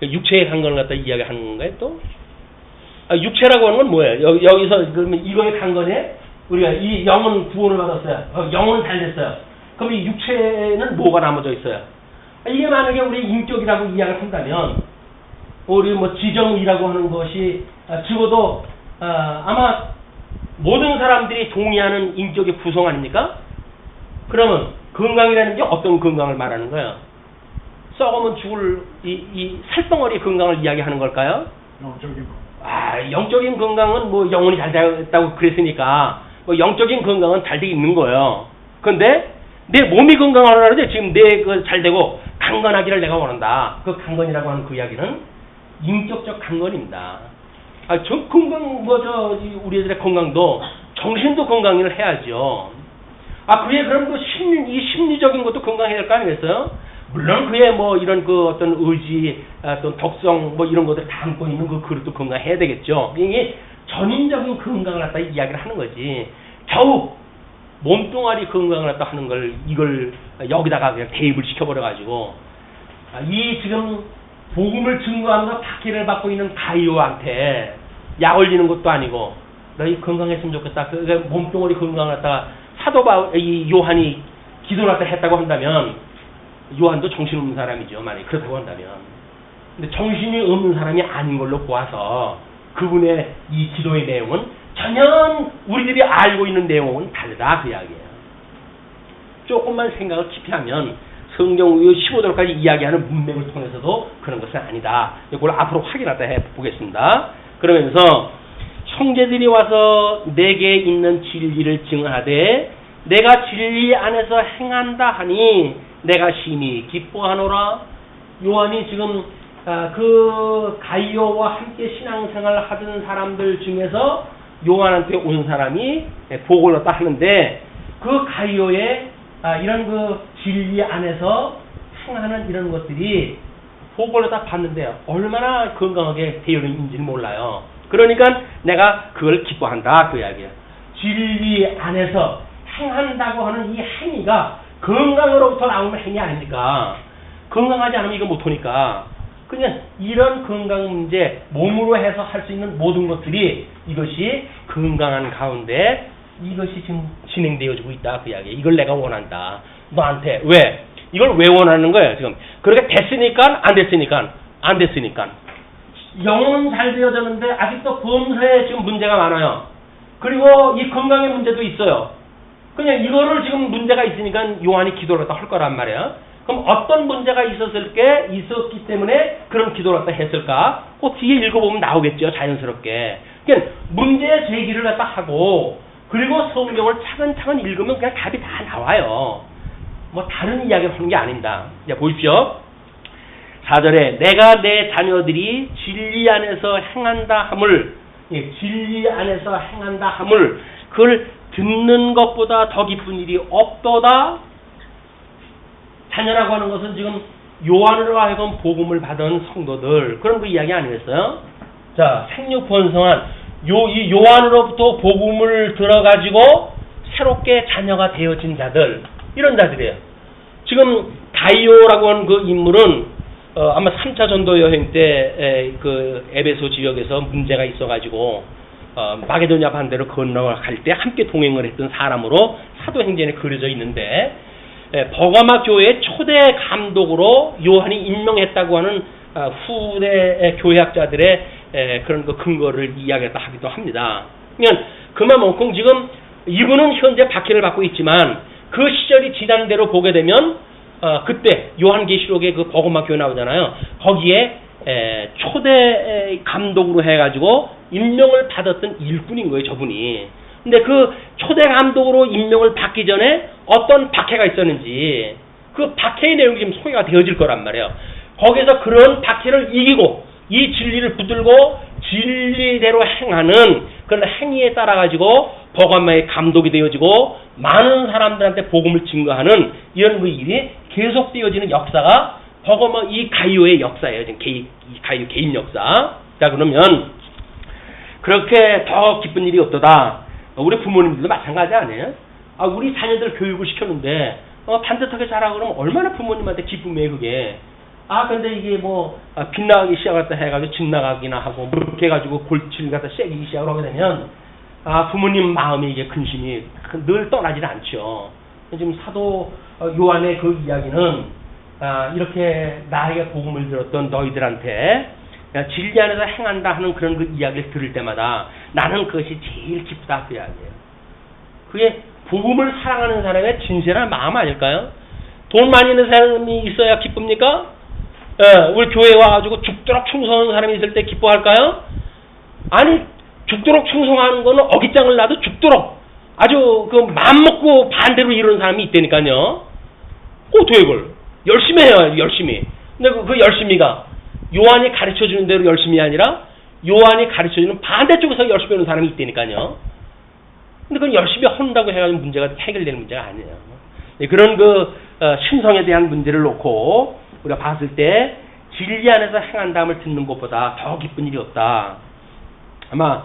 육체의 강건을 갖다 이야기하는 건가요 또? 육체라고 하는 건 뭐예요? 여기서 그러면 이거의 강건에 우리가 이 영은 구원을 받았어요. 영은 잘 됐어요. 그럼 이 육체는 뭐가 남아져 있어요? 이게 만약에 우리 인격이라고 이야기를 한다면 우리 뭐 지정이라고 하는 것이 적어도 아마 모든 사람들이 동의하는 인격의 구성 아닙니까? 그러면 건강이라는 게 어떤 건강을 말하는 거예요? 썩으면 죽을 이 살덩어리 건강을 이야기하는 걸까요? 영적인 거. 영적인 건강은 뭐 영혼이 잘 됐다고 그랬으니까 뭐 영적인 건강은 잘 돼 있는 거예요. 그런데 내 몸이 건강하라는데 지금 내 그 잘 되고 강건하기를 내가 원한다. 그 강건이라고 하는 그 이야기는 인격적 강건입니다. 저 건강 우리 애들의 건강도 정신도 건강을 해야죠. 그게 그럼 그 심리적인 것도 건강해야 될 거 아니겠어요? 물론 그에 뭐 이런 그 어떤 의지, 또 덕성 뭐 이런 것들 담고 있는 그 그릇도 건강해야 되겠죠. 이게 전인적인 건강을 갖다 이야기를 하는 거지. 겨우 몸뚱아리 건강을 갖다 하는 걸 이걸 여기다가 그냥 대입을 시켜버려가지고 이 지금 복음을 증거하면서 박해를 받고 있는 가이오한테 약 올리는 것도 아니고 너희 건강했으면 좋겠다. 그 몸뚱아리 건강을 갖다가 이 요한이 기도를 갖다 했다고 한다면 요한도 정신없는 사람이죠. 만약에 그렇다고 한다면. 근데 정신이 없는 사람이 아닌 걸로 보아서 그분의 이 기도의 내용은 전혀 우리들이 알고 있는 내용은 다르다 그 이야기예요. 조금만 생각을 깊이 하면 성경 15절까지 이야기하는 문맥을 통해서도 그런 것은 아니다. 이걸 앞으로 확인하다 해보겠습니다. 그러면서 형제들이 와서 내게 있는 진리를 증언하되 내가 진리 안에서 행한다 하니 내가 심히 기뻐하노라. 요한이 지금 그 가이오와 함께 신앙생활을 하던 사람들 중에서 요한한테 온 사람이 보고를 얻다 하는데 그 가이오의 이런 그 진리 안에서 행하는 이런 것들이 보고를 다 봤는데 얼마나 건강하게 되어 있는지는 몰라요. 그러니까 내가 그걸 기뻐한다 그 이야기야. 진리 안에서 행한다고 하는 이 행위가 건강으로부터 나오는 행위 아닙니까? 건강하지 않으면 이거 못하니까. 그냥 이런 건강 문제 몸으로 해서 할 수 있는 모든 것들이 이것이 건강한 가운데 이것이 지금 진행되어지고 있다 그 이야기. 이걸 내가 원한다. 너한테 왜? 이걸 왜 원하는 거예요 지금? 그렇게 됐으니까 안 됐으니까 안 됐으니까. 영혼은 잘 되어졌는데 아직도 범사에 지금 문제가 많아요. 그리고 이 건강의 문제도 있어요. 그냥 이거를 지금 문제가 있으니까 요한이 기도를 할 거란 말이에요. 그럼 어떤 문제가 있었기 때문에 그런 기도를 갖다 했을까? 그 뒤에 읽어보면 나오겠죠, 자연스럽게. 그러니까 문제 제기를 갖다 하고, 그리고 성경을 차근차근 읽으면 그냥 답이 다 나와요. 뭐 다른 이야기를 하는 게 아닙니다. 자, 보십시오. 4절에 내가 내 자녀들이 진리 안에서 행한다 함을, 진리 안에서 행한다 함을, 그걸 듣는 것보다 더 기쁜 일이 없도다. 자녀라고 하는 것은 지금 요한으로 하여금 복음을 받은 성도들, 그런 그 이야기 아니겠어요? 자, 생육번성한 이 요한으로부터 복음을 들어가지고 새롭게 자녀가 되어진 자들, 이런 자들이에요. 지금 가이오라고 하는 그 인물은 아마 3차 전도 여행 때 그 에베소 지역에서 문제가 있어가지고 마게도냐 반대로 건너갈 때 함께 동행을 했던 사람으로 사도행전에 그려져 있는데, 버가마 교회의 초대 감독으로 요한이 임명했다고 하는 후대 교회학자들의 그런 그 근거를 이야기했다 하기도 합니다. 그러니까 그만큼 지금 이분은 현재 박해를 받고 있지만 그 시절이 지난 대로 보게 되면 그때 요한계시록에 그 버가마 교회 나오잖아요. 거기에 초대 감독으로 해가지고 임명을 받았던 일꾼인 거예요, 저분이. 근데 그 초대 감독으로 임명을 받기 전에 어떤 박해가 있었는지 그 박해의 내용이 지금 소개가 되어질 거란 말이에요. 거기서 그런 박해를 이기고 이 진리를 붙들고 진리대로 행하는 그런 행위에 따라 가지고 버가마의 감독이 되어지고 많은 사람들한테 복음을 증거하는 이런 그 일이 계속되어지는 역사가 버가마 이 가이오의 역사예요. 지금 이 가이오 개인 역사. 자, 그러면 그렇게 더 기쁜 일이 없도다. 우리 부모님들도 마찬가지 아니에요? 우리 자녀들 교육을 시켰는데 반듯하게 자라고 그러면 얼마나 부모님한테 기쁨이에요 그게. 근데 이게 뭐 빗나가기 시작했다 해가지고 집 나가기나 하고 그렇게 해가지고 골치를 갖다 쎄기 시작을 하게 되면 부모님 마음에 이게 근심이 늘 떠나질 않죠. 지금 사도 요한의 그 이야기는 이렇게 나에게 복음을 들었던 너희들한테 진리 안에서 행한다 하는 그런 그 이야기를 들을 때마다 나는 그것이 제일 기쁘다 그 이야기예요. 그게 복음을 사랑하는 사람의 진실한 마음 아닐까요? 돈 많이 있는 사람이 있어야 기쁩니까? 우리 교회에 와가지고 죽도록 충성하는 사람이 있을 때 기뻐할까요? 아니, 죽도록 충성하는 거는 어깃장을 놔도 죽도록 아주 그 마음 먹고 반대로 이루는 사람이 있다니까요. 어떻게 그걸 열심히 해요, 열심히. 근데 그 열심히가 요한이 가르쳐주는 대로 열심히 아니라 요한이 가르쳐주는 반대쪽에서 열심히 하는 사람이 있다니까요. 근데 그건 열심히 한다고 해가지고 문제가 해결되는 문제가 아니에요. 그런 그 신성에 대한 문제를 놓고 우리가 봤을 때 진리 안에서 행한다함을 듣는 것보다 더 기쁜 일이 없다. 아마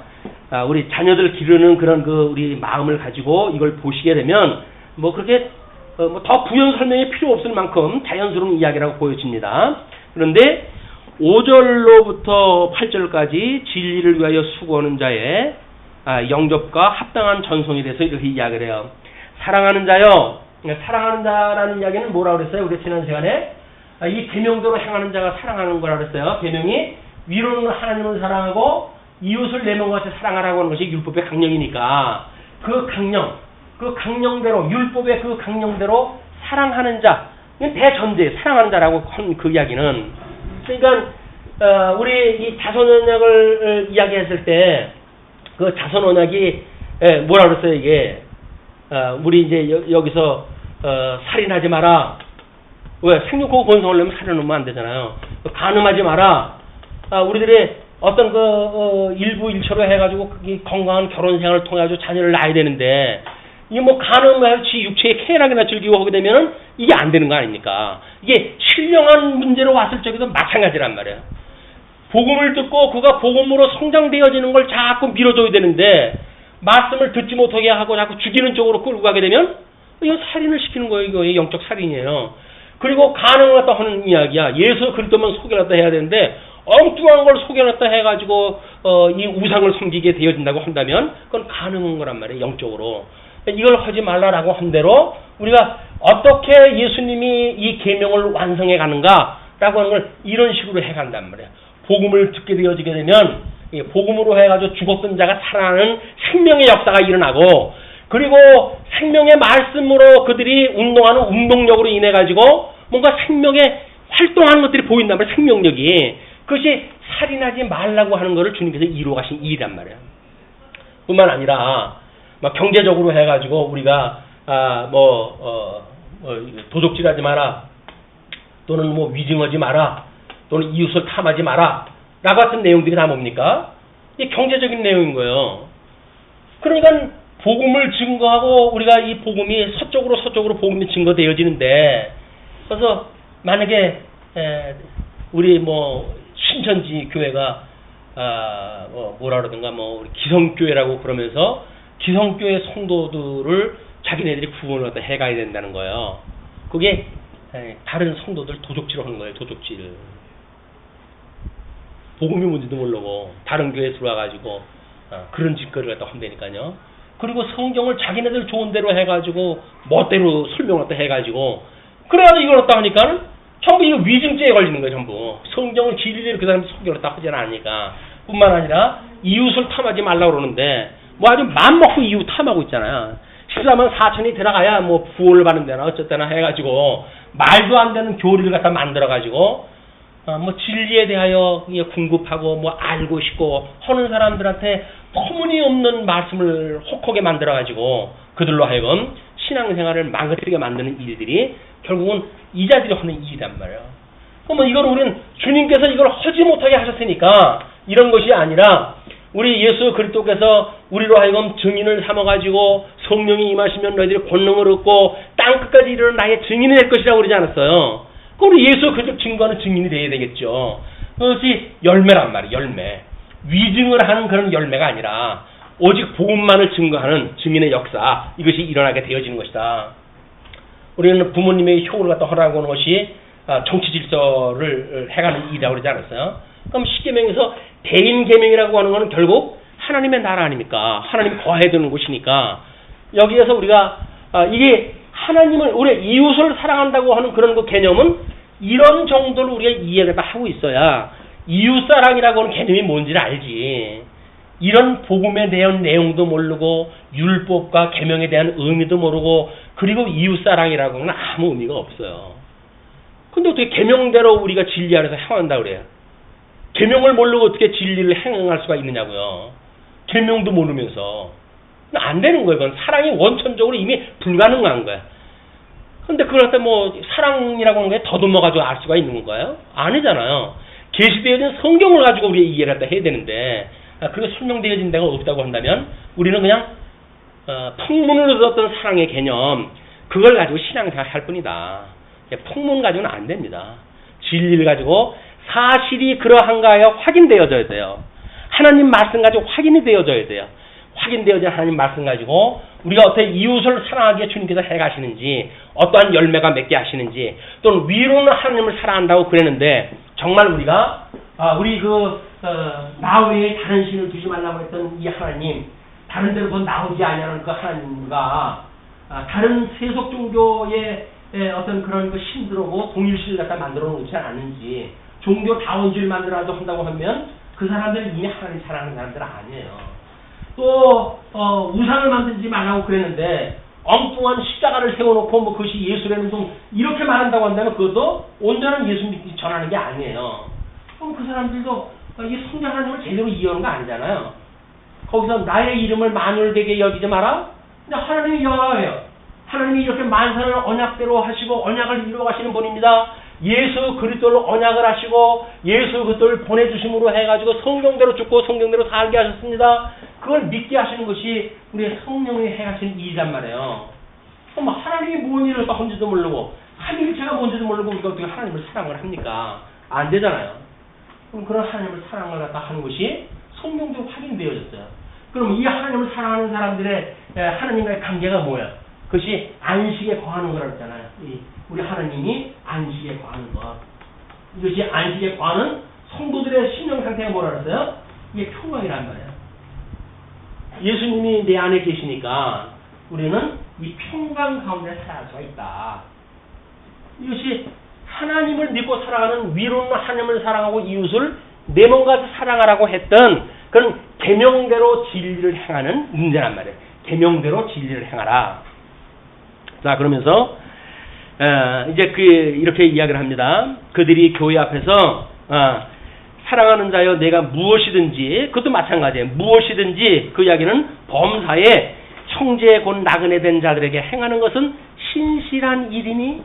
우리 자녀들 기르는 그런 그 우리 마음을 가지고 이걸 보시게 되면 뭐 그렇게 뭐 더 부연 설명이 필요 없을 만큼 자연스러운 이야기라고 보여집니다. 그런데 5절로부터 8절까지 진리를 위하여 수고하는 자의 영접과 합당한 전송에 대해서 이렇게 이야기를 해요. 사랑하는 자요. 사랑하는 자라는 이야기는 뭐라고 그랬어요? 우리 지난 시간에 이 계명대로 행하는 자가 사랑하는 거라고 그랬어요. 계명이 위로는 하나님을 사랑하고 이웃을 내 몸과 같이 사랑하라고 하는 것이 율법의 강령이니까 그 강령, 그 강령대로 율법의 그 강령대로 사랑하는 자, 이건 대전제 사랑하는 자라고 한 그 이야기는 그러니까 우리 이 자손 언약을 이야기했을 때 그 자손 언약이 뭐라 그랬어요 이게 우리 이제 여기서 살인하지 마라. 왜 생육하고 번성을 내면 살인하면 안 되잖아요. 간음하지 마라. 우리들이 어떤 일부 일처로 해가지고 건강한 결혼 생활을 통해 가지고 자녀를 낳아야 되는데 이게 뭐 간음해서 지 육체에 쾌락이나 즐기고 하게 되면은 이게 안 되는 거 아닙니까? 이게 신령한 문제로 왔을 적에도 마찬가지란 말이에요. 복음을 듣고 그가 복음으로 성장되어지는 걸 자꾸 밀어줘야 되는데 말씀을 듣지 못하게 하고 자꾸 죽이는 쪽으로 끌고 가게 되면 이건 살인을 시키는 거예요. 이거 영적 살인이에요. 그리고 간음을 갖다 하는 이야기야. 예수 그리스도만 소개를 갖다 해야 되는데 엉뚱한 걸 소개를 갖다 해가지고 이 우상을 섬기게 되어진다고 한다면 그건 간음한 거란 말이에요. 영적으로. 이걸 하지 말라라고 한 대로 우리가 어떻게 예수님이 이 계명을 완성해 가는가라고 하는 걸 이런 식으로 해간단 말이에요. 복음을 듣게 되어지게 되면 복음으로 해가지고 죽었던 자가 살아나는 생명의 역사가 일어나고 그리고 생명의 말씀으로 그들이 운동하는 운동력으로 인해 가지고 뭔가 생명의 활동하는 것들이 보인단 말이에요. 생명력이. 그것이 살인하지 말라고 하는 것을 주님께서 이루어 가신 일이란 말이에요. 뿐만 아니라 막 경제적으로 해가지고 우리가 도적질하지 마라 또는 뭐 위증하지 마라 또는 이웃을 탐하지 마라 라고 같은 내용들이 다 뭡니까? 이게 경제적인 내용인 거예요. 그러니까 복음을 증거하고 우리가 이 복음이 서쪽으로 복음이 증거되어지는데 그래서 만약에 우리 뭐 신천지 교회가 뭐라 그러든가 우리 기성교회라고 그러면서 기성교회 성도들을 자기네들이 구원을 갖다 해가야 된다는 거예요. 그게 다른 성도들 도적질을 하는 거예요. 도적질. 복음이 뭔지도 모르고 다른 교회에 들어와가지고 그런 짓거리를 갖다 한다니까요. 그리고 성경을 자기네들 좋은 대로 해가지고 멋대로 설명을 갖다 해가지고 그래가지고 이걸 갖다 하니까는 전부 이거 위증죄에 걸리는 거예요. 전부. 성경을 진리대로 그 사람이 설명을 갖다 하지 않으니까. 뿐만 아니라 이웃을 탐하지 말라고 그러는데 뭐 아주 맘먹고 이웃 탐하고 있잖아요. 14만 4천이 들어가야 뭐 부호를 받는 데나 어쨌거나 해가지고 말도 안 되는 교리를 갖다 만들어가지고 뭐 진리에 대하여 궁급하고 뭐 알고 싶고 하는 사람들한테 터무니없는 말씀을 혹하게 만들어가지고 그들로 하여금 신앙생활을 망가뜨리게 만드는 일들이 결국은 이자들이 하는 일이란 말이에요. 그러면 이걸 우리는 주님께서 이걸 하지 못하게 하셨으니까 이런 것이 아니라 우리 예수 그리스도께서 우리로 하여금 증인을 삼아가지고 성령이 임하시면 너희들이 권능을 얻고 땅끝까지 이르는 나의 증인이 될 것이라고 그러지 않았어요. 우리 예수 그리스도 증거하는 증인이 되어야 되겠죠. 그것이 열매란 말이에요. 열매. 위증을 하는 그런 열매가 아니라 오직 복음만을 증거하는 증인의 역사 이것이 일어나게 되어지는 것이다. 우리는 부모님의 효를 갖다 하라고 하는 것이 정치 질서를 해가는 일이라고 그러지 않았어요. 그럼 십계명에서 대인 계명이라고 하는 것은 결국 하나님의 나라 아닙니까? 하나님이 거해야 되는 곳이니까 여기에서 우리가 이게 하나님을 우리 이웃을 사랑한다고 하는 그런 그 개념은 이런 정도로 우리가 이해를 하고 있어야 이웃사랑이라고 하는 개념이 뭔지를 알지. 이런 복음에 대한 내용도 모르고 율법과 계명에 대한 의미도 모르고 그리고 이웃사랑이라고 하는 아무 의미가 없어요. 근데 어떻게 계명대로 우리가 진리 안에서 행한다고 그래요? 계명을 모르고 어떻게 진리를 행할 수가 있느냐고요. 계명도 모르면서. 안 되는 거예요. 그건 사랑이 원천적으로 이미 불가능한 거야. 근데 그걸 갖다 뭐 사랑이라고 하는 게 더듬어가지고 알 수가 있는 건가요? 아니잖아요. 계시되어진 성경을 가지고 우리가 이해를 갖다 해야 되는데 그게 설명되어진 데가 없다고 한다면 우리는 그냥 풍문으로 들었던 사랑의 개념 그걸 가지고 신앙생활 할 뿐이다. 풍문 가지고는 안 됩니다. 진리를 가지고 사실이 그러한가 하여 확인되어져야 돼요. 하나님 말씀 가지고 확인이 되어져야 돼요. 확인되어진 하나님 말씀 가지고 우리가 어떻게 이웃을 사랑하기에 주님께서 해가시는지 어떠한 열매가 맺게 하시는지 또는 위로는 하나님을 사랑한다고 그랬는데 정말 우리가 우리 나 외에 다른 신을 두지 말라고 했던 이 하나님 다른 데로 나오지 아니하는 그 하나님과 다른 세속 종교의 어떤 그런 그 신들하고 동일신을 갖다 만들어 놓지 않은지 종교다원주의를 만들어도 한다고 하면 그 사람들은 이미 하나님 사랑하는 사람들 아니에요. 또 우상을 만들지 말라고 그랬는데 엉뚱한 십자가를 세워놓고 뭐 그것이 예수라는 둥 이렇게 말한다고 한다면 그것도 온전한 예수 믿기 전하는 게 아니에요. 그럼 그 사람들도 이 성령 하나님을 제대로 이해하는 거 아니잖아요. 거기서 나의 이름을 만물되게 여기지 마라. 근데 하나님이 여호와예요. 하나님이 이렇게 만사를 언약대로 하시고 언약을 이루어 가시는 분입니다. 예수 그리스도를 언약을 하시고 예수 그리스도를 보내주심으로 해가지고 성경대로 죽고 성경대로 살게 하셨습니다. 그걸 믿게 하시는 것이 우리의 성령이 해가시는 일이란 말이에요. 그럼 하나님이 뭔 일을 또 한지도 모르고 삼위일체가 뭔지도 모르고 우리가 어떻게 하나님을 사랑을 합니까? 안 되잖아요. 그럼 그런 하나님을 사랑을 갖다 하는 것이 성경적으로 확인되어졌어요. 그럼 이 하나님을 사랑하는 사람들의 하나님과의 관계가 뭐예요? 그것이 안식에 거하는 거라고 했잖아요. 우리 하나님이 안식에 거하는 것. 이것이 안식에 거하는 성도들의 심령 상태가 뭐라 그랬어요? 이게 평강이란 말이에요. 예수님이 내 안에 계시니까 우리는 이 평강 가운데 살아갈 수가 있다. 이것이 하나님을 믿고 살아가는 위로는 하나님을 사랑하고 이웃을 내 몸같이 사랑하라고 했던 그런 계명대로 진리를 행하는 문제란 말이에요. 계명대로 진리를 행하라. 자, 그러면서 이제 이렇게 이야기를 합니다. 그들이 교회 앞에서 사랑하는 자여 내가 무엇이든지, 그것도 마찬가지예요. 무엇이든지 그 이야기는 범사에 형제 곧 나그네 된 자들에게 행하는 것은 신실한 일이니,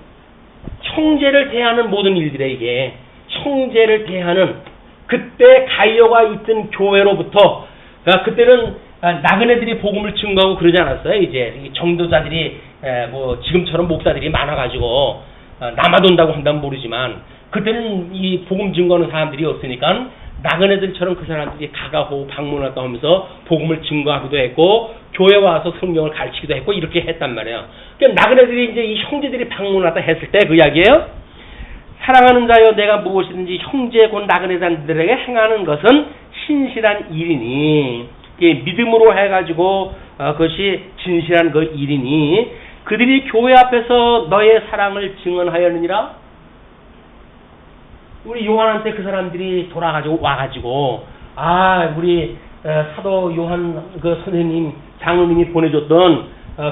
형제를 대하는 모든 일들에 이게 형제를 대하는, 그때 가이오가 있던 교회로부터 그때는 나그네들이 복음을 증거하고 그러지 않았어요. 이제 정도자들이 뭐 지금처럼 목사들이 많아가지고 남아돈다고 한다면 모르지만 그때는 이 복음 증거하는 사람들이 없으니까 나그네들처럼 그 사람들이 가가고 방문하다 하면서 복음을 증거하기도 했고 교회 와서 성경을 가르치기도 했고 이렇게 했단 말이에요. 그러니까 나그네들이 이제 이 형제들이 방문하다 했을 때 그 이야기예요. 사랑하는 자여 내가 무엇이든지 형제 곧 나그네들에게 행하는 것은 신실한 일이니, 믿음으로 해가지고 그것이 진실한 그 일이니 그들이 교회 앞에서 너의 사랑을 증언하였느니라. 우리 요한한테 그 사람들이 돌아가지고 와가지고 우리 사도 요한 그 선생님 장로님이 보내줬던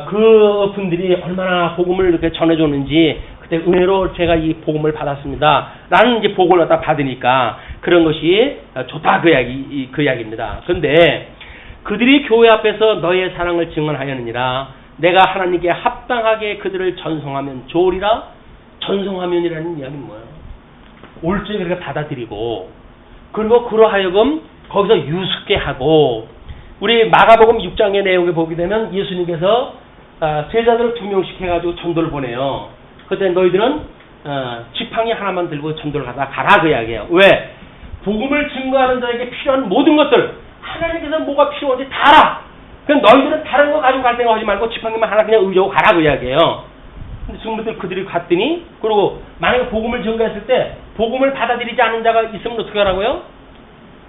그 분들이 얼마나 복음을 이렇게 전해줬는지 그때 은혜로 제가 이 복음을 받았습니다. 라는 이제 복을 갖다 받으니까 그런 것이 좋다 그 이야기입니다. 그런데 그들이 교회 앞에서 너의 사랑을 증언하였느니라. 내가 하나님께 합당하게 그들을 전송하면 좋으리라. 전송하면이라는 이야기는 뭐예요? 옳게 그렇게 받아들이고 그리고 그러하여금 거기서 유숙게 하고, 우리 마가복음 6장의 내용에 보게 되면 예수님께서 제자들을 2명씩 해가지고 전도를 보내요. 그때 너희들은 지팡이 하나만 들고 전도를 가라 그 이야기예요. 왜? 복음을 증거하는 자에게 필요한 모든 것들 하나님께서 뭐가 필요한지 다 알아. 그럼 너희들은 다른 거 가지고 갈 생각 하지 말고 지팡이만 하나 그냥 의지하고 가라 그 이야기예요. 근데 지금부터 그들이 갔더니, 그리고 만약에 복음을 증거했을 때 복음을 받아들이지 않은 자가 있으면 어떻게 하라고요?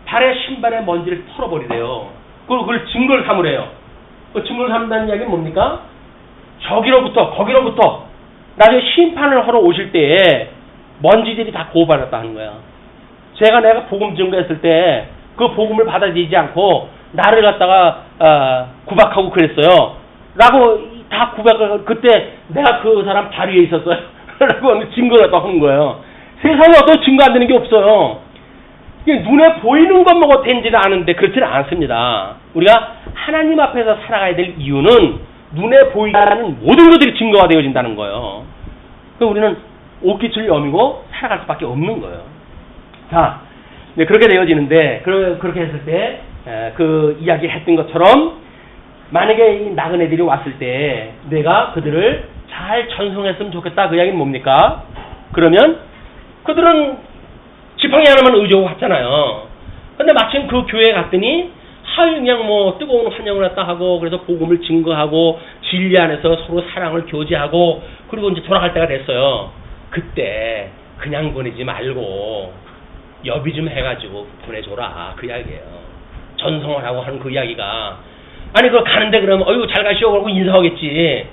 발에 신발에 먼지를 털어버리래요. 그리고 그걸 증거를 삼으래요. 그 증거를 삼는다는 이야기는 뭡니까? 거기로부터 나중에 심판을 하러 오실 때에 먼지들이 다 고발했다 하는 거야. 내가 복음 증거했을 때 그 복음을 받아들이지 않고 나를 갖다가 구박하고 그랬어요. 라고 다 구박을, 그때 내가 그 사람 발 위에 있었어요. 라고 증거를 갖다 하는 거예요. 세상에 어떤 증거 안 되는 게 없어요. 눈에 보이는 것만 된지는 않은데 그렇지는 않습니다. 우리가 하나님 앞에서 살아가야 될 이유는 눈에 보이지 않는 모든 것들이 증거가 되어진다는 거예요. 그럼 우리는 옷깃을 여미고 살아갈 수밖에 없는 거예요. 자, 네, 그렇게 되어지는데, 그렇게 했을 때, 그 이야기 했던 것처럼, 만약에 이 나그네들이 왔을 때, 내가 그들을 잘 전송했으면 좋겠다. 그 이야기는 뭡니까? 그러면, 그들은 지팡이 하나만 의지하고 갔잖아요. 근데 마침 그 교회에 갔더니, 그냥 뭐 뜨거운 환영을 했다 하고, 그래서 복음을 증거하고, 진리 안에서 서로 사랑을 교제하고, 그리고 이제 돌아갈 때가 됐어요. 그때, 그냥 보내지 말고, 여비 좀 해가지고 보내줘라 그 이야기예요. 전송을 하고 하는 그 이야기가, 아니 그거 가는데 그러면 어이구 잘 가시오 그러고 인사하겠지.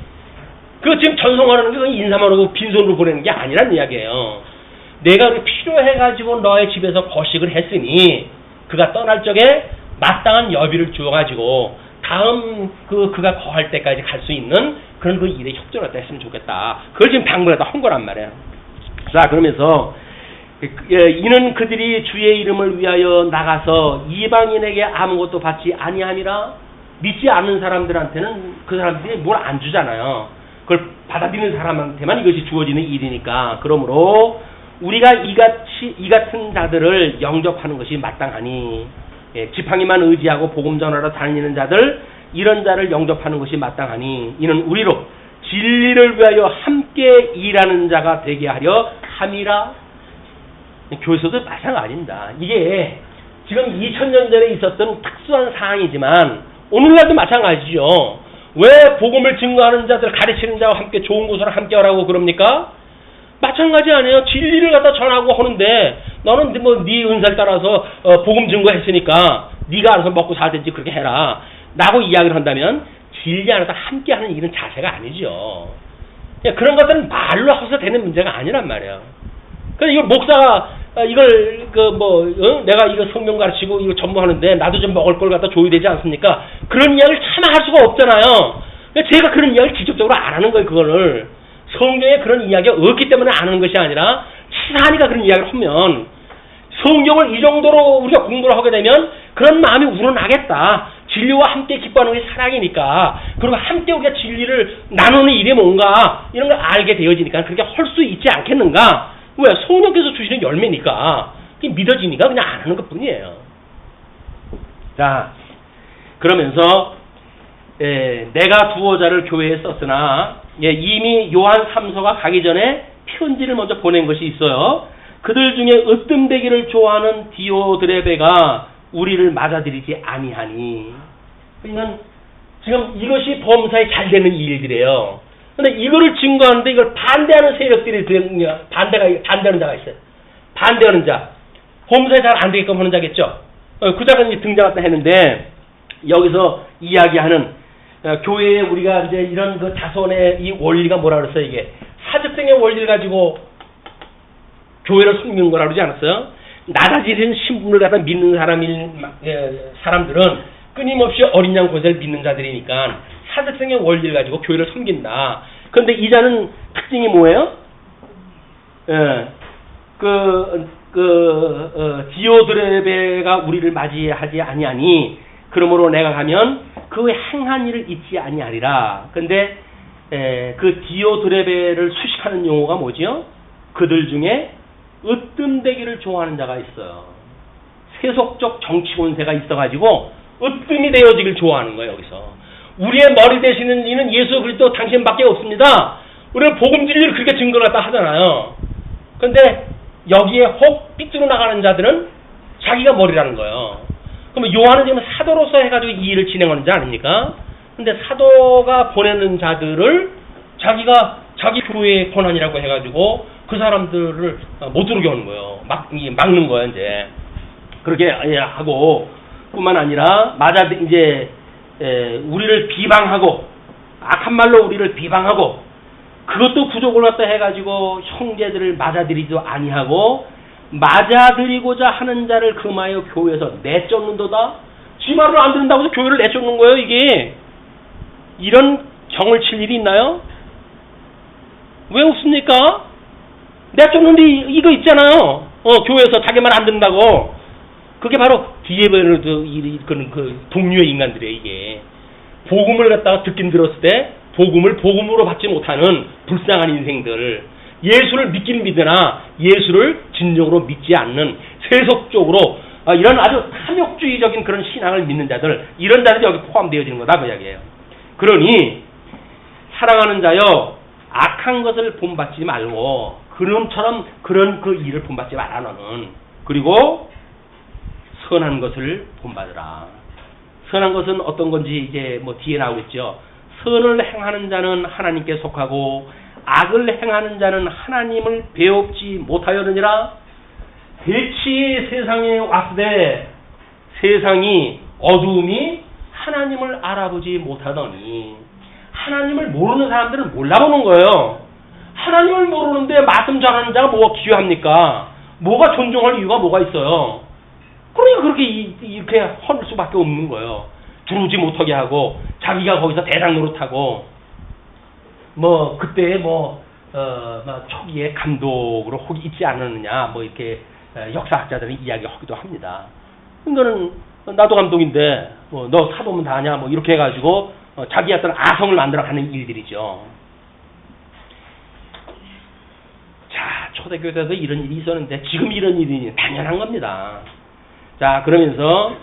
그거 지금 전송하는 게 인사만 하고 빈손으로 보내는 게 아니란 이야기예요. 내가 필요해가지고 너의 집에서 거식을 했으니 그가 떠날 적에 마땅한 여비를 주어가지고 다음 그가 거할 때까지 갈 수 있는 그런 그 일에 협조를 갖다 했으면 좋겠다. 그걸 지금 당부를 갖다 한 거란 말이에요. 자, 그러면서 이는 그들이 주의 이름을 위하여 나가서 이방인에게 아무것도 받지 아니함이라. 믿지 않는 사람들한테는 그 사람들이 뭘 안 주잖아요. 그걸 받아들이는 사람한테만 이것이 주어지는 일이니까. 그러므로 우리가 이 같은 자들을 영접하는 것이 마땅하니, 지팡이만 의지하고 복음 전하러 다니는 자들, 이런 자를 영접하는 것이 마땅하니, 이는 우리로 진리를 위하여 함께 일하는 자가 되게 하려 함이라. 교회에서도 마찬가지입니다. 이게 지금 2000년 전에 있었던 특수한 상황이지만 오늘날도 마찬가지죠. 왜 복음을 증거하는 자들, 가르치는 자와 함께 좋은 곳으로 함께 하라고 그럽니까? 마찬가지 아니에요. 진리를 갖다 전하고 하는데 너는 뭐 네 은사를 따라서 복음 증거했으니까 네가 알아서 먹고 살든지 그렇게 해라 라고 이야기를 한다면 진리 안에서 함께 하는 일은 자세가 아니죠. 그런 것들은 말로 해서 되는 문제가 아니란 말이에요. 그래서 이걸 목사가 이걸 내가 이거 성경 가르치고 이거 전무하는데 나도 좀 먹을 걸 갖다 줘야 되지 않습니까? 그런 이야기를 차마 할 수가 없잖아요. 제가 그런 이야기를 직접적으로 안 하는 거예요. 그거를 성경에 그런 이야기가 없기 때문에 안 하는 것이 아니라 치사하니까 그런 이야기를 하면 성경을 이 정도로 우리가 공부를 하게 되면 그런 마음이 우러나겠다. 진리와 함께 기뻐하는 것이 사랑이니까. 그리고 함께 우리가 진리를 나누는 일이 뭔가 이런 걸 알게 되어지니까 그렇게 할 수 있지 않겠는가? 왜? 성령께서 주시는 열매니까. 그게 믿어지니까 그냥 안 하는 것 뿐이에요. 자, 그러면서 내가 두어 자를 교회에 썼으나 이미 요한 3서가 가기 전에 편지를 먼저 보낸 것이 있어요. 그들 중에 으뜸되기를 좋아하는 디오드레베가 우리를 맞아들이지 아니하니. 그러니까 지금 이것이 범사에 잘 되는 일들이에요. 근데 이거를 증거하는데 이걸 반대하는 세력들이 반대하는 자가 있어요. 반대하는 자. 범사에 잘 안 되게끔 하는 자겠죠. 그 자가 이제 등장했다 했는데 여기서 이야기하는 교회에 우리가 이제 이런 그 자손의 이 원리가 뭐라 그랬어요? 이게 사직생의 원리를 가지고 교회를 숨긴 거라 그러지 않았어요? 낮아지는 신분을 갖다 믿는 사람들은 끊임없이 어린 양 권세를 믿는 자들이니까 사직생의 원리를 가지고 교회를 섬긴다. 그런데 이 자는 특징이 뭐예요? 디오드레베가 우리를 맞이하지 아니하니 그러므로 내가 가면 그 행한 일을 잊지 아니하리라. 근데 그 디오드레베를 수식하는 용어가 뭐지요? 그들 중에 으뜸되기를 좋아하는 자가 있어요. 세속적 정치 권세가 있어가지고 으뜸이 되어지길 좋아하는 거예요. 여기서 우리의 머리 되시는 이는 예수 그리스도 당신밖에 없습니다. 우리는 복음 진리를 그렇게 증거를 갖다 하잖아요. 그런데 여기에 혹 삐뚤어 나가는 자들은 자기가 머리라는 거예요. 그러면 요한은 지금 사도로서 해가지고 이 일을 진행하는 자 아닙니까? 근데 사도가 보내는 자들을 자기가 자기 교회의 권한이라고 해가지고 그 사람들을 못 들어오게 하는 거예요. 막는 거예요, 이제. 그렇게 하고, 뿐만 아니라, 우리를 비방하고, 악한 말로 우리를 비방하고, 그것도 부족을 갖다 해가지고 형제들을 맞아들이지도 아니하고, 맞아들이고자 하는 자를 금하여 교회에서 내쫓는도다? 지 말을 안 듣는다고 해서 교회를 내쫓는 거예요, 이게. 이런 정을 칠 일이 있나요? 왜 없습니까? 내쫓는데 이거 있잖아요. 교회에서 자기 말 안 듣는다고. 그게 바로 디에베르도 그 동료의 인간들이에요, 이게. 복음을 갖다가 듣긴 들었을 때 복음을 복음으로 받지 못하는 불쌍한 인생들. 예수를 믿긴 믿으나 예수를 진정으로 믿지 않는 세속적으로 이런 아주 탐욕주의적인 그런 신앙을 믿는 자들, 이런 자들이 여기 포함되어지는 거다 그 이야기예요. 그러니 사랑하는 자여 악한 것을 본받지 말고 그놈처럼 그런 그 일을 본받지 말아 너는. 그리고 선한 것을 본받으라. 선한 것은 어떤 건지 이제 뭐 뒤에 나오겠죠. 선을 행하는 자는 하나님께 속하고 악을 행하는 자는 하나님을 배웁지 못하였느니라. 대치 세상에 왔으되 세상이 어두움이 하나님을 알아보지 못하더니. 하나님을 모르는 사람들은 몰라보는 거예요. 하나님을 모르는데 말씀 전하는 자가 뭐가 귀합니까? 뭐가 존중할 이유가 뭐가 있어요? 그러니까 그렇게 이렇게 할 수밖에 없는 거예요. 들어오지 못하게 하고 자기가 거기서 대장 노릇하고 뭐 그때 뭐 초기에 감독으로 혹이 있지 않았느냐 뭐 이렇게 역사학자들은 이야기하기도 합니다. 그거는 나도 감독인데 뭐 너 사도면 다 하냐 뭐 이렇게 해가지고 자기 어떤 아성을 만들어가는 일들이죠. 자, 초대교회 때도 이런 일이 있었는데 지금 이런 일이 당연한 겁니다. 자, 그러면서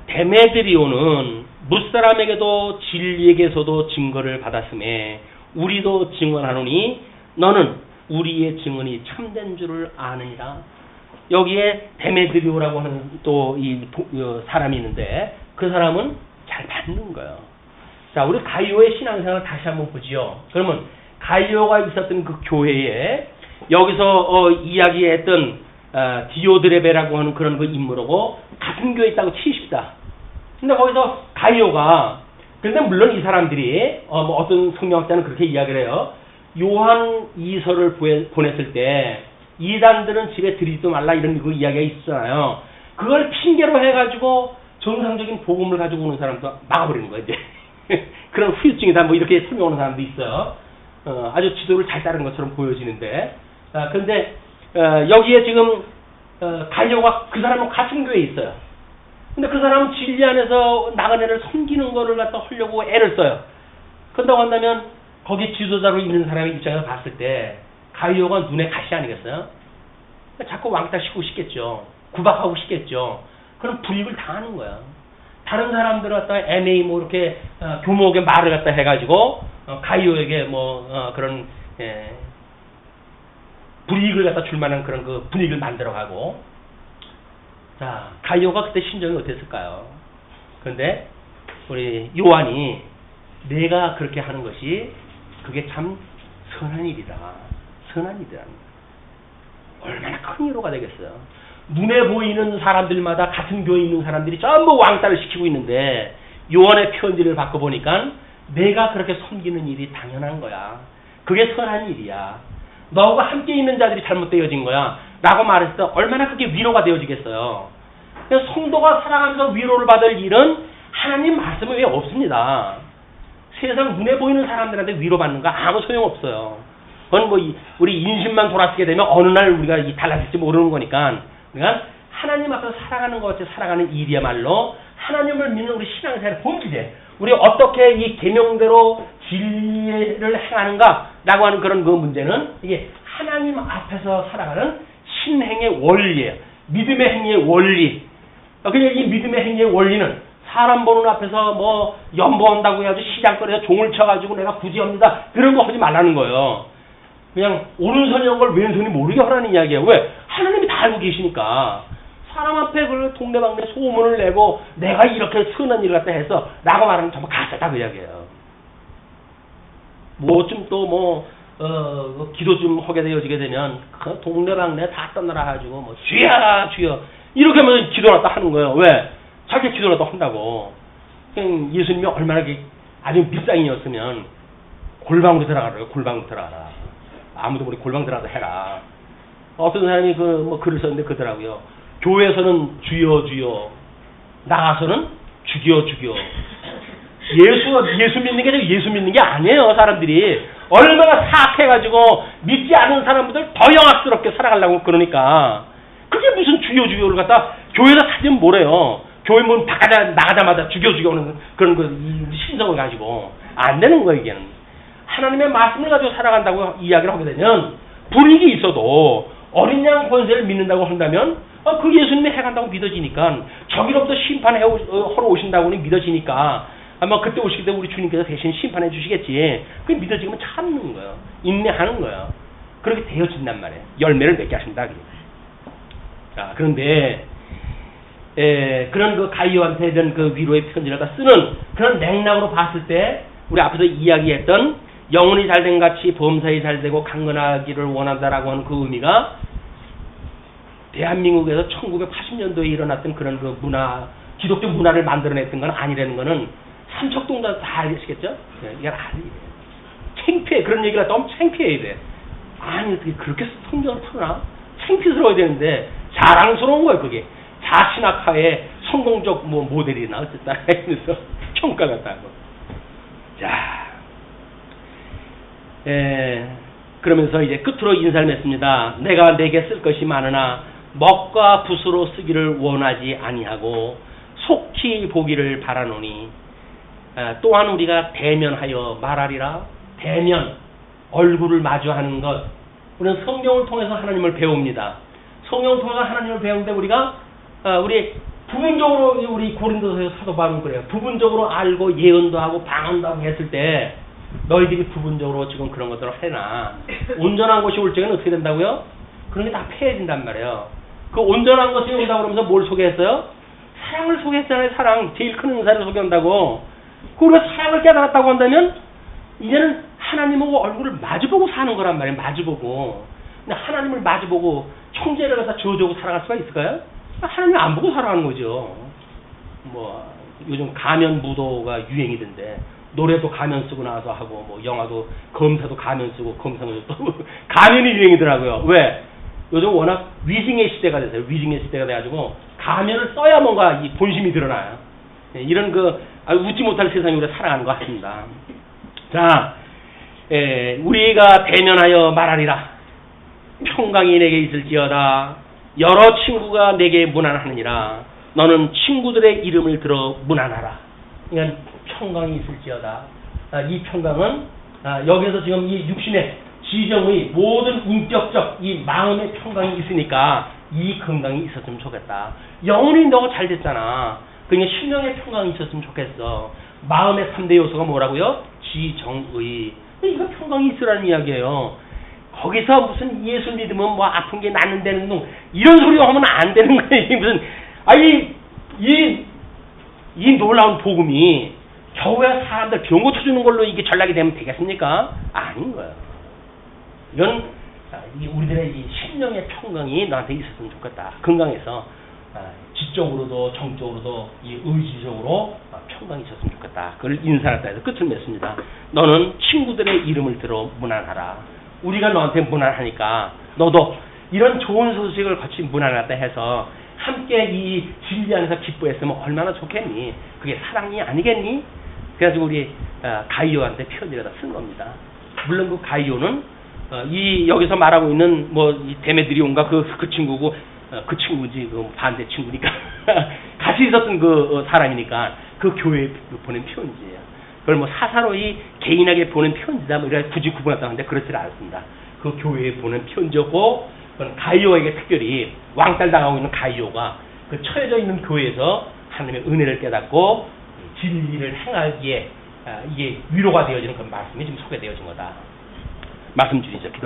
데메드리오는 무사람에게도 진리에게서도 증거를 받았음에 우리도 증언하노니 너는 우리의 증언이 참된 줄을 아느니라. 여기에 데메드리오라고 하는 또 이 사람이 있는데 그 사람은 잘 받는 거예요. 자, 우리 가이오의 신앙생활을 다시 한번 보지요. 그러면 가이오가 있었던 그 교회에 여기서 이야기했던 디오드레베라고 하는 그런 그 인물하고 같은 교회에 있다고 치십시다. 근데 거기서 가이오가 근데 물론 이 사람들이 뭐 어떤 성경학자는 그렇게 이야기를 해요. 요한 2서를 보냈을 때 이단들은 집에 들이지도 말라 이런 그 이야기가 있잖아요. 그걸 핑계로 해가지고 정상적인 복음을 가지고 오는 사람도 막아버리는 거예요. 이제 그런 후유증이다 뭐 이렇게 설명하는 사람도 있어요. 아주 지도를 잘 따른 것처럼 보여지는데 근데 여기에 지금 가이오가 그 사람은 같은 교회에 있어요. 근데 그 사람은 진리 안에서 나그네를 섬기는 거를 갖다 하려고 애를 써요. 그런다고 한다면 거기 지도자로 있는 사람의 입장에서 봤을 때 가이오가 눈에 가시 아니겠어요? 자꾸 왕따 시키고 싶겠죠. 구박하고 싶겠죠. 그럼 불이익을 당하는 거야. 다른 사람들을 갖다가 MA 뭐 이렇게 교목의 말을 갖다 해가지고 가이오에게 뭐 그런 불이익을 갖다 줄 만한 그런 그 분위기를 만들어가고 자 가이오가 그때 심정이 어땠을까요? 그런데 우리 요한이 내가 그렇게 하는 것이 그게 참 선한 일이다. 선한 일이라는 거야. 얼마나 큰 위로가 되겠어요. 눈에 보이는 사람들마다 같은 교회에 있는 사람들이 전부 왕따를 시키고 있는데 요한의 편지를 받고 보니까 내가 그렇게 섬기는 일이 당연한 거야. 그게 선한 일이야. 너하고 함께 있는 자들이 잘못되어진 거야. 라고 말했을 때 얼마나 그게 위로가 되어지겠어요. 그래서 성도가 살아가면서 위로를 받을 일은 하나님 말씀 외에 없습니다. 세상 눈에 보이는 사람들한테 위로받는 거 아무 소용없어요. 그건 뭐 우리 인심만 돌아서게 되면 어느 날 우리가 달라질지 모르는 거니까 그러니까 하나님 앞에서 살아가는 것 같이 살아가는 일이야말로 하나님을 믿는 우리 신앙생활의 본질이에요. 우리 어떻게 이 계명대로 진리를 행하는가라고 하는 그런 그 문제는 이게 하나님 앞에서 살아가는 신행의 원리예요. 믿음의 행위의 원리. 그냥 이 믿음의 행위의 원리는 사람 보는 앞에서 뭐 연보한다고 해가지고 시장거리에서 종을 쳐가지고 내가 구제합니다. 그런 거 하지 말라는 거예요. 그냥 오른손이 한 걸 왼손이 모르게 하라는 이야기예요. 왜? 하나님이 다 알고 계시니까. 사람 앞에 그 동네방네 소문을 내고 내가 이렇게 선한 일을 갖다 해서 라고 말하면 정말 가짜다 그 이야기예요. 뭐 좀 또 기도 좀 하게 되어지게 되면 그 동네방네 다 떠나라 가지고 뭐 주여 주여 이렇게 하면 기도를 다 하는 거예요. 왜? 자기 기도를 다 한다고. 그냥 예수님이 얼마나 아주 밀상이었으면 골방으로 들어가라요. 골방으로 들어가라. 아무도 모르게 골방 들어가서 해라. 어떤 사람이 뭐 글을 썼는데 그러더라고요. 교회에서는 주여 주여 나가서는 죽여 예수 믿는 게 예수 믿는 게 아니에요. 사람들이 얼마나 사악해가지고 믿지 않은 사람들 더 영악스럽게 살아가려고 그러니까 그게 무슨 주여를 갖다 교회에서 사지면 뭐래요. 교회 문 나가자마자 죽여오는 그런 그 신성을 가지고 안 되는 거예요. 이게는 하나님의 말씀을 가지고 살아간다고 이야기를 하게 되면 불이익이 있어도 어린 양 권세를 믿는다고 한다면 그 예수님이 해간다고 믿어지니까 저기로부터 심판하러 오신다고 믿어지니까 아마 그때 오실 때 우리 주님께서 대신 심판해 주시겠지. 그게 믿어지면 참는 거예요. 인내하는 거예요. 그렇게 되어진단 말이에요. 열매를 맺게 하신다. 자, 그런데 그런 그 가이오한테 된 그 위로의 편지를 갖다 쓰는 그런 맥락으로 봤을 때 우리 앞에서 이야기했던 영혼이 잘된 같이 범사에 잘되고 강건하기를 원한다라고 하는 그 의미가 대한민국에서 1980년도에 일어났던 그런 그 문화, 기독교 문화를 만들어냈던 건 아니라는 거는 삼척동자 다 아시겠죠? 이게 창피해. 그런 얘기를 하다 보면 창피해야 돼. 아니, 어떻게 그렇게 성경을 푸나? 창피스러워야 되는데 자랑스러운 거예요, 그게. 자신학하에 성공적 뭐 모델이나 어쨌다 하면서 평가갔다고. 자, 그러면서 이제 끝으로 인사를 맺습니다. 내가 내게 쓸 것이 많으나 먹과 붓으로 쓰기를 원하지 아니하고 속히 보기를 바라노니 또한 우리가 대면하여 말하리라. 대면, 얼굴을 마주하는 것. 우리는 성경을 통해서 하나님을 배웁니다. 성경을 통해서 하나님을 배우는데 우리 부분적으로 우리 고린도서에서 사도 바울은 그래요. 부분적으로 알고 예언도 하고 방언도 하고 했을 때 너희들이 부분적으로 지금 그런 것들을 해놔. 온전한 것이 올 적에는 어떻게 된다고요? 그런 게 다 폐해진단 말이에요. 그 온전한 것이 온다고 그러면서 뭘 소개했어요? 사랑을 소개했잖아요. 사랑. 제일 큰 은사를 소개한다고. 그리고 사랑을 깨달았다고 한다면 이제는 하나님하고 얼굴을 마주보고 사는 거란 말이에요. 마주보고. 근데 하나님을 마주보고 형제를 갖다 저주고 살아갈 수가 있을까요? 하나님을 안 보고 살아가는 거죠. 뭐 요즘 가면 무도가 유행이던데 노래도 가면 쓰고 나와서 하고 뭐 영화도 검사도 가면 쓰고 검사도 또 가면이 유행이더라고요. 왜? 요즘 워낙 위증의 시대가 됐어요. 위증의 시대가 돼가지고 가면을 써야 뭔가 이 본심이 드러나요. 이런 웃지 못할 세상에 우리가 살아가는 것 같습니다. 자, 우리가 대면하여 말하리라. 평강이 내게 있을지어다. 여러 친구가 내게 문안하느니라. 너는 친구들의 이름을 들어 문안하라. 그러니까 평강이 있을지어다. 이 평강은 여기서 지금 이 육신의 지정의 모든 인격적 이 마음의 평강이 있으니까 이 건강이 있었으면 좋겠다. 영혼이 너가 잘 됐잖아. 그러니까 심령의 평강이 있었으면 좋겠어. 마음의 3대 요소가 뭐라고요? 지정의. 이거 평강이 있으라는 이야기예요. 거기서 무슨 예수 믿으면 뭐 아픈 게 낫는다는 둥 이런 소리 하면 안 되는 거예요. 무슨 이 놀라운 복음이 겨우야 사람들 병 고쳐주는 걸로 이게 전락이 되면 되겠습니까? 아닌 거예요. 이건 우리들의 이 심령의 평강이 나한테 있었으면 좋겠다. 건강해서 지적으로도 정적으로도 이 의지적으로 평강이 있었으면 좋겠다. 그걸 인사했다 해서 끝을 맺습니다. 너는 친구들의 이름을 들어 문안하라. 우리가 너한테 문안하니까 너도 이런 좋은 소식을 같이 문안하다 해서 함께 이 진리 안에서 기뻐했으면 얼마나 좋겠니? 그게 사랑이 아니겠니? 그래가지고 우리 가이오한테 편지를 다 쓴 겁니다. 물론 그 가이오는 이 여기서 말하고 있는 이 데메드리온가 그 친구고 그 친구지 그 반대 친구니까 같이 있었던 그 사람이니까 그 교회에 보낸 편지예요. 그걸 사사로이 개인에게 보낸 편지다 이렇게 굳이 구분했다는데 그렇지 않습니다. 그 교회에 보낸 편지였고 가이오에게 특별히 왕따를 당하고 있는 가이오가 그 처해져 있는 교회에서 하나님의 은혜를 깨닫고 진리를 행하기에 이게 위로가 되어지는 그런 말씀이 지금 소개되어진 거다. 말씀 주시죠. 기도.